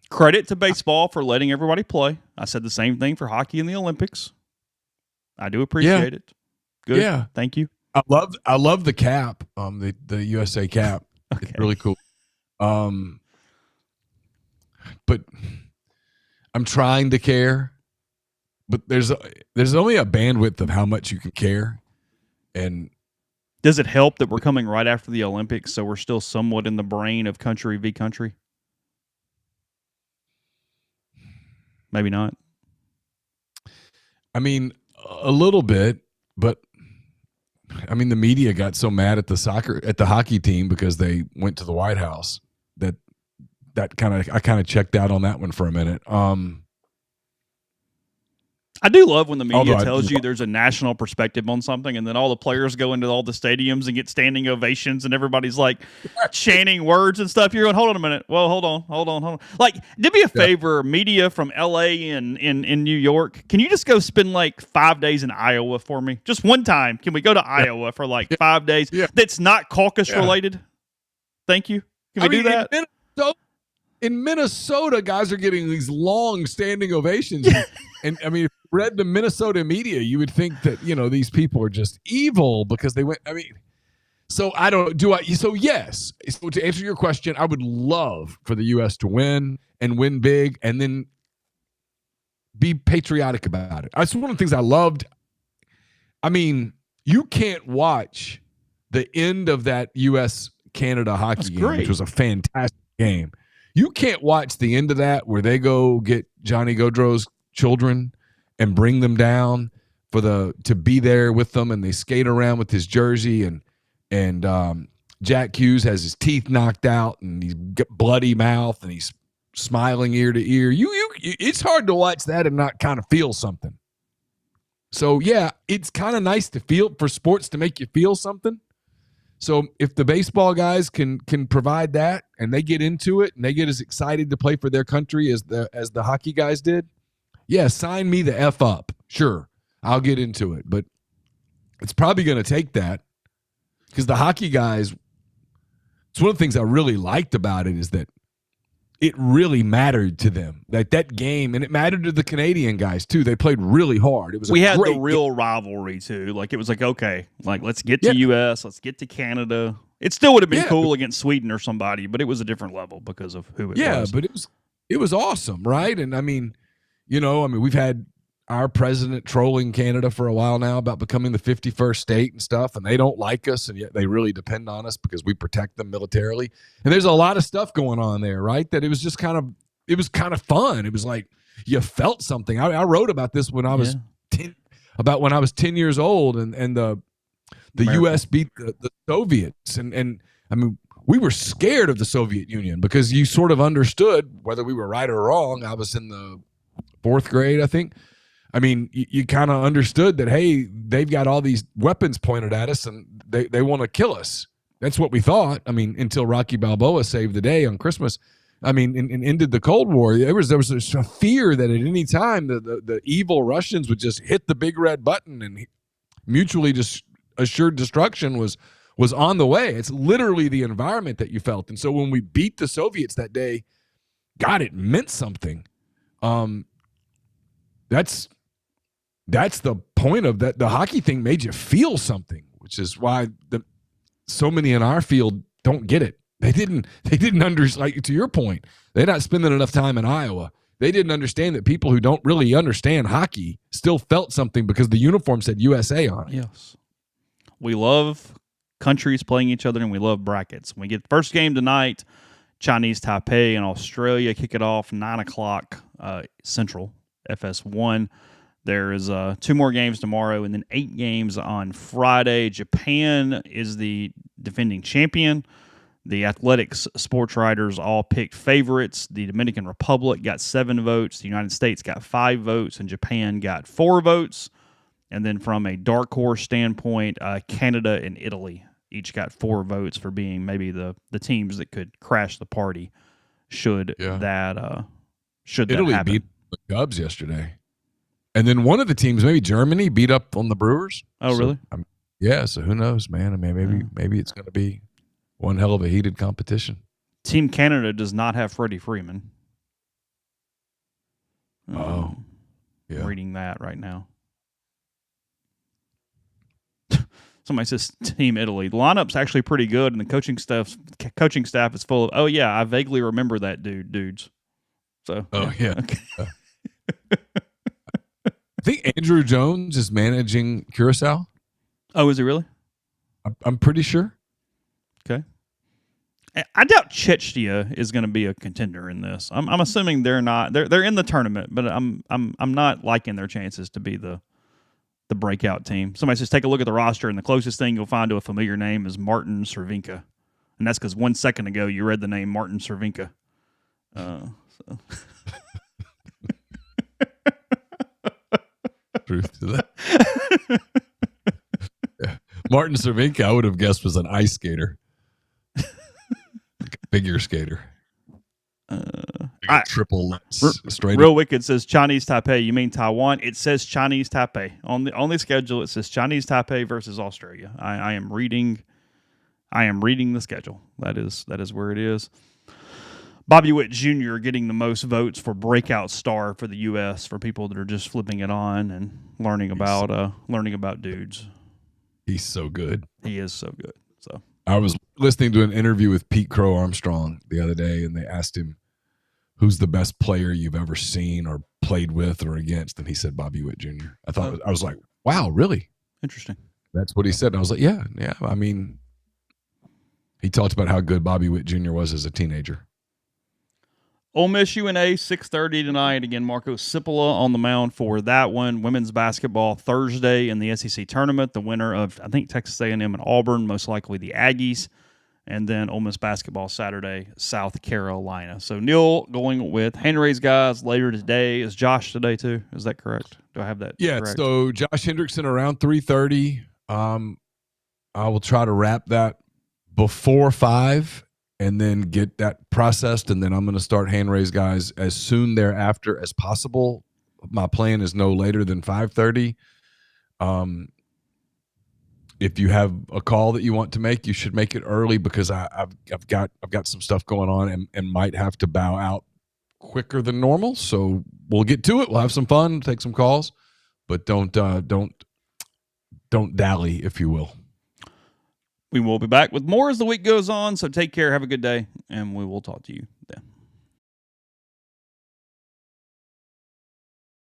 Credit to baseball for letting everybody play. I said the same thing for hockey in the Olympics. I do appreciate it. Good. Yeah. Thank you. I love the cap, the USA cap. Okay. It's really cool. But I'm trying to care. But there's only a bandwidth of how much you can care. And does it help that we're coming right after the Olympics, so we're still somewhat in the brain of country v. country? Maybe not. I mean, a little bit, but I mean, the media got so mad at the hockey team because they went to the White House that I kind of checked out on that one for a minute. I do love when the media tells you there's a national perspective on something, and then all the players go into all the stadiums and get standing ovations, and everybody's like chanting words and stuff. You're going, hold on a minute. Well, hold on. Like, do me a favor, media from LA and in New York. Can you just go spend like 5 days in Iowa for me? Just one time. Can we go to Iowa for like 5 days? Yeah. That's not caucus related. Thank you. Can we do that? In Minnesota, guys are getting these long standing ovations. And I mean, if you read the Minnesota media, you would think that, these people are just evil because they went. I mean, so yes. So to answer your question, I would love for the U.S. to win and win big and then be patriotic about it. That's one of the things I loved. I mean, you can't watch the end of that U.S.-Canada hockey game, which was a fantastic game. You can't watch the end of that where they go get Johnny Gaudreau's children and bring them down to be there with them, and they skate around with his jersey, and Jack Hughes has his teeth knocked out and he's got bloody mouth and he's smiling ear to ear. It's hard to watch that and not kind of feel something. So yeah, it's kind of nice to feel for sports to make you feel something. So if the baseball guys can provide that and they get into it and they get as excited to play for their country as the hockey guys did, yeah, sign me the F up. Sure, I'll get into it. But it's probably going to take that because the hockey guys, it's one of the things I really liked about it is that it really mattered to them. Like that game, and it mattered to the Canadian guys too. They played really hard. We had the real rivalry too. Like it was like, okay, like let's get to US, let's get to Canada. It still would have been cool against Sweden or somebody, but it was a different level because of who it was. Yeah, but it was awesome, right? And I mean, we've had our president trolling Canada for a while now about becoming the 51st state and stuff, and they don't like us, and yet they really depend on us because we protect them militarily. And there's a lot of stuff going on there, right? That it was kind of fun. It was like you felt something. I wrote about this when I was 10 years old, and the U.S. beat the Soviets, and I mean we were scared of the Soviet Union because you sort of understood whether we were right or wrong. I was in the 4th grade, I think. I mean, you kind of understood that, hey, they've got all these weapons pointed at us and they want to kill us. That's what we thought. I mean, until Rocky Balboa saved the day on Christmas. I mean, and ended the Cold War. There was a fear that at any time the evil Russians would just hit the big red button and mutually just assured destruction was on the way. It's literally the environment that you felt. And so when we beat the Soviets that day, God, it meant something. That's the point of that. The hockey thing made you feel something, which is why so many in our field don't get it. They didn't like to your point, they're not spending enough time in Iowa. They didn't understand that people who don't really understand hockey still felt something because the uniform said USA on it. Yes. We love countries playing each other and we love brackets. We get the first game tonight, Chinese Taipei and Australia kick it off 9:00 Central, FS1. There is 2 more games tomorrow and then 8 games on Friday. Japan is the defending champion. The athletics sports writers all picked favorites. The Dominican Republic got 7 votes. The United States got 5 votes. And Japan got 4 votes. And then from a dark horse standpoint, Canada and Italy each got 4 votes for being maybe the teams that could crash the party should that happen. Italy beat the Cubs yesterday. And then one of the teams, maybe Germany, beat up on the Brewers. Oh, so, really? So who knows, man? I mean, maybe it's going to be one hell of a heated competition. Team Canada does not have Freddie Freeman. I'm reading that right now. Somebody says Team Italy. The lineup's actually pretty good, and the coaching staff is full of. Oh yeah, I vaguely remember that dudes. So. Oh yeah. Okay. I think Andrew Jones is managing Curacao. Oh, is he really? I'm pretty sure. Okay. I doubt Chechnya is going to be a contender in this. I'm assuming they're not. They're in the tournament, but I'm not liking their chances to be the breakout team. Somebody says take a look at the roster, and the closest thing you'll find to a familiar name is Martin Cervinka, and that's because 1 second ago you read the name Martin Cervinka. So. Truth to that. Yeah. Martin Cervinka, I would have guessed, was an ice skater, like a figure skater. Triple straight. Real Wicked says Chinese Taipei. You mean Taiwan? It says Chinese Taipei on the schedule. It says Chinese Taipei versus Australia. I am reading the schedule. That is where it is. Bobby Witt Jr. getting the most votes for breakout star for the U.S. for people that are just flipping it on and learning about dudes. He's so good. He is so good. So I was listening to an interview with Pete Crow Armstrong the other day, and they asked him, "Who's the best player you've ever seen or played with or against?" And he said Bobby Witt Jr. I was like, "Wow, really? Interesting." That's what he said. And I was like, "Yeah. I mean, he talked about how good Bobby Witt Jr. was as a teenager." Ole Miss UNA 6:30 tonight. Again, Marco Cipolla on the mound for that one. Women's basketball Thursday in the SEC tournament. The winner of, I think, Texas A&M and Auburn, most likely the Aggies. And then Ole Miss basketball Saturday, South Carolina. So Neal going with hand raised guys later today. Is Josh today too? Is that correct? Do I have that correct? So Josh Hendrickson around 3:30. I will try to wrap that before 5 and then get that processed, and then I'm going to start hand raised guys as soon thereafter as possible. My plan is no later than 5:30. If you have a call that you want to make, you should make it early, because I've got some stuff going on and might have to bow out quicker than normal. So we'll get to it. We'll have some fun, take some calls, but don't dally, if you will. We will be back with more as the week goes on. So take care, have a good day, and we will talk to you then.